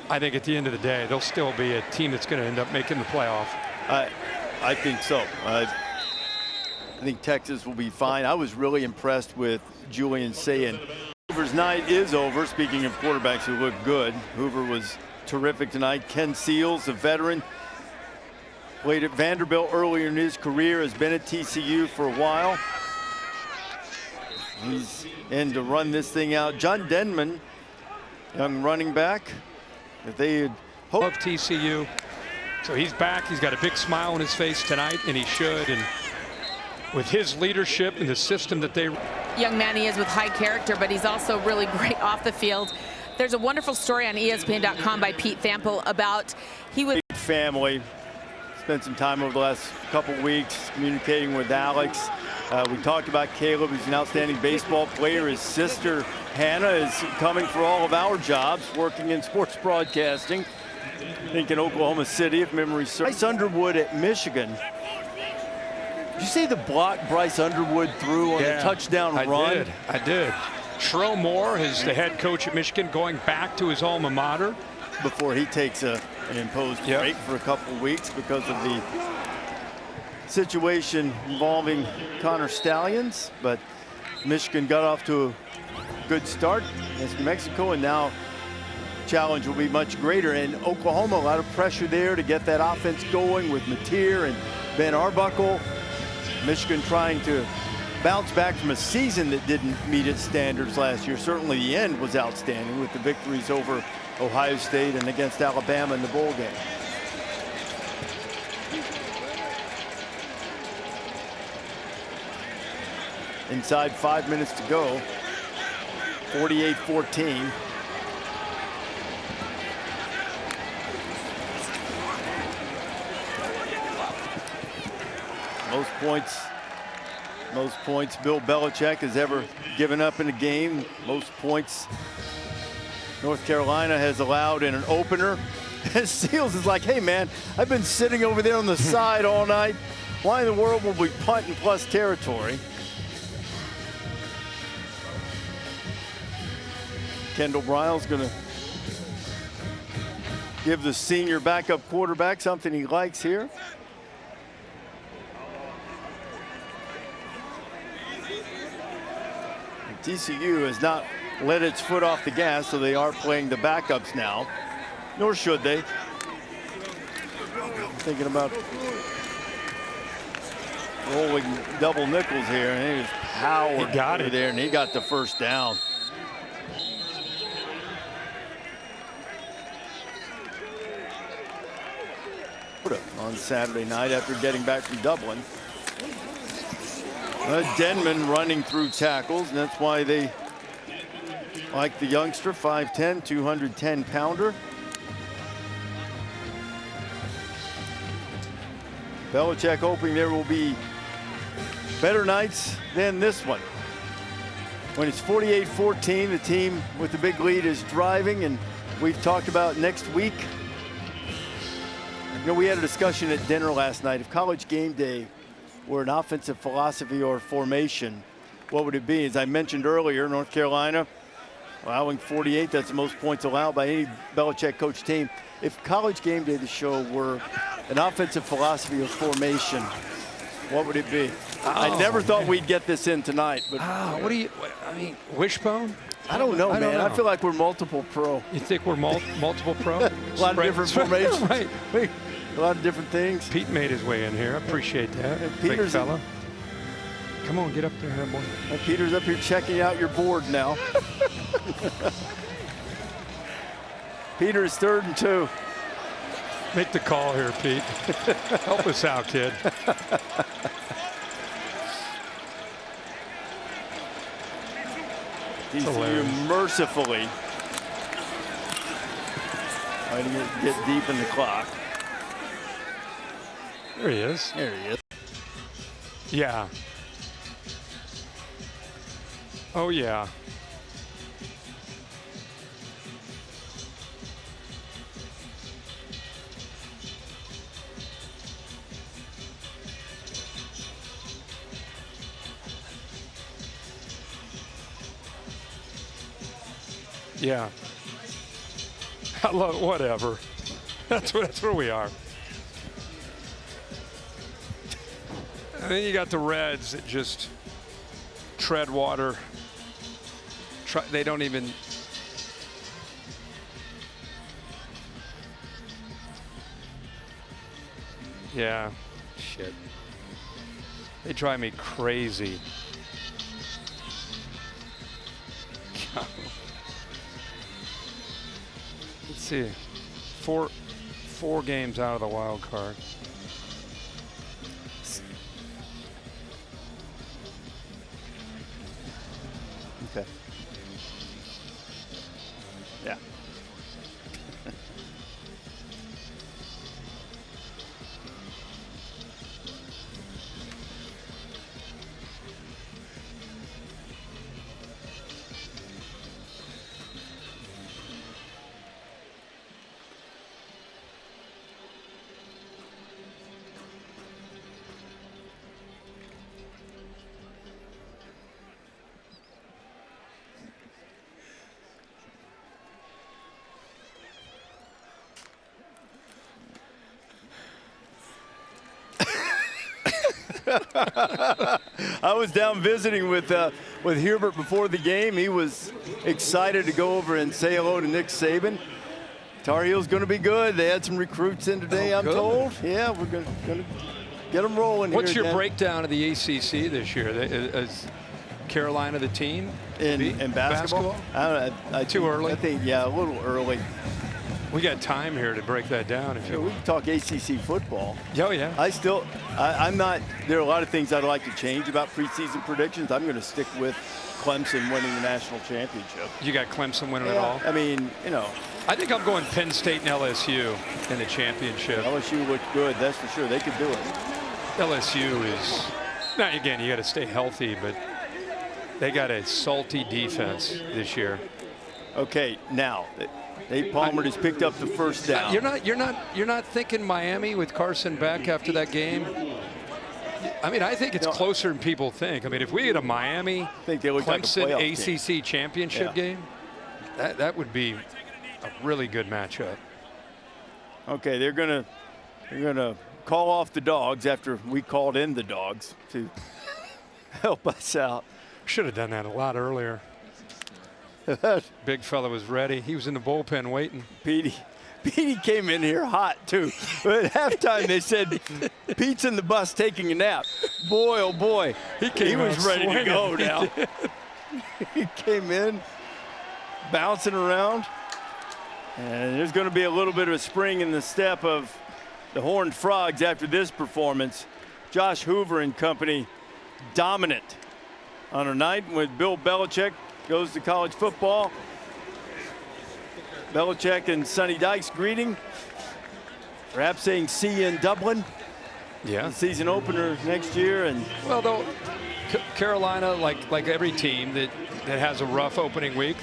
I think at the end of the day, they'll still be a team that's going to end up making the playoff. I think so. I think Texas will be fine. I was really impressed with Julian Sayin. Hoover's night is over. Speaking of quarterbacks who look good, Hoover was terrific tonight. Ken Seals, a veteran, played at Vanderbilt earlier in his career, has been at TCU for a while. He's in to run this thing out. John Denman, young running back, if they had hoped. Of TCU. So he's back. He's got a big smile on his face tonight, and he should. And with his leadership and the system that they. Young man he is with high character, but he's also really great off the field. There's a wonderful story on ESPN.com by Pete Thample about family. Spent some time over the last couple weeks communicating with Alex. We talked about Caleb, who's an outstanding baseball player. His sister, Hannah, is coming for all of our jobs, working in sports broadcasting. I think in Oklahoma City, if memory serves. Bryce Underwood at Michigan. Did you see the block Bryce Underwood threw on the touchdown run? I did. Sherrell Moore is the head coach at Michigan, going back to his alma mater. Before he takes an imposed break for a couple of weeks because of the situation involving Connor Stallions. But Michigan got off to a good start against New Mexico, and now challenge will be much greater. And Oklahoma, a lot of pressure there to get that offense going with Mateer and Ben Arbuckle. Michigan trying to bounce back from a season that didn't meet its standards last year. Certainly the end was outstanding with the victories over Ohio State and against Alabama in the bowl game. Inside 5 minutes to go. 48-14. Most points Bill Belichick has ever given up in a game. Most points North Carolina has allowed in an opener. And Seals is like, hey man, I've been sitting over there on the side all night. Why in the world will we punt in plus territory? Kendall Bryle's gonna give the senior backup quarterback something he likes here. TCU has not let its foot off the gas, so they are playing the backups now. Nor should they. Thinking about rolling double nickels here, and he was powered over there, and he got the first down. On Saturday night after getting back from Dublin. Denman running through tackles, and that's why they like the youngster, 5'10", 210-pounder. Belichick hoping there will be better nights than this one. When it's 48-14, the team with the big lead is driving, and we've talked about next week. You know, we had a discussion at dinner last night. If College Game Day were an offensive philosophy or formation, what would it be? As I mentioned earlier, North Carolina allowing 48, that's the most points allowed by any Belichick coach team. If College Game Day, the show, were an offensive philosophy or formation, what would it be? I never thought we'd get this in tonight. But wishbone? I don't know, man. I feel like we're multiple pro. You think we're multiple pro? A lot of different formations. Right. A lot of different things. Pete made his way in here. I appreciate that. Big fella. Come on, get up there, boy. Peter's up here checking out your board now. Peter's 3rd and 2. Make the call here, Pete. Help us out, kid. TCU mercifully trying to get deep in the clock. There he is. There he is. Yeah. Oh, yeah. Yeah. I love whatever. That's where we are. And then you got the Reds that just tread water. They don't even. Yeah. Shit. They drive me crazy. Let's see. Four games out of the wild card. Okay. Yeah. I was down visiting with Hoover before the game. He was excited to go over and say hello to Nick Saban. Tar Heels going to be good. They had some recruits in today, I'm told. Yeah, we're going to get them rolling. What's here your again. breakdown of the ACC this year? Is Carolina the team? In basketball? I Too early? I think, yeah, a little early. We got time here to break that down. If Yeah, we can talk ACC football. Oh, yeah. I'm not, there are a lot of things I'd like to change about preseason predictions. I'm going to stick with Clemson winning the national championship. You got Clemson winning it all? I mean, you know. I think I'm going Penn State and LSU in the championship. LSU looked good, that's for sure. They could do it. LSU is, now again, you got to stay healthy, but they got a salty defense this year. Okay, now Nate Palmer has picked up the first down. You're not thinking Miami with Carson back after that game? I mean, I think it's closer than people think. I mean, if we get a Miami Clemson ACC championship game, that would be a really good matchup. Okay, they're gonna call off the dogs after we called in the dogs to help us out. Should have done that a lot earlier. Big fella was ready. He was in the bullpen waiting. Petey came in here hot too. But at halftime they said Pete's in the bus taking a nap. Boy, oh boy, he was ready to go now. He came in bouncing around. And there's going to be a little bit of a spring in the step of the Horned Frogs after this performance. Josh Hoover and company dominant on a night when Bill Belichick goes to college football. Belichick and Sonny Dykes greeting. Perhaps saying see you in Dublin. Yeah. The season opener next year. And well, though, Carolina, like every team that has a rough opening week,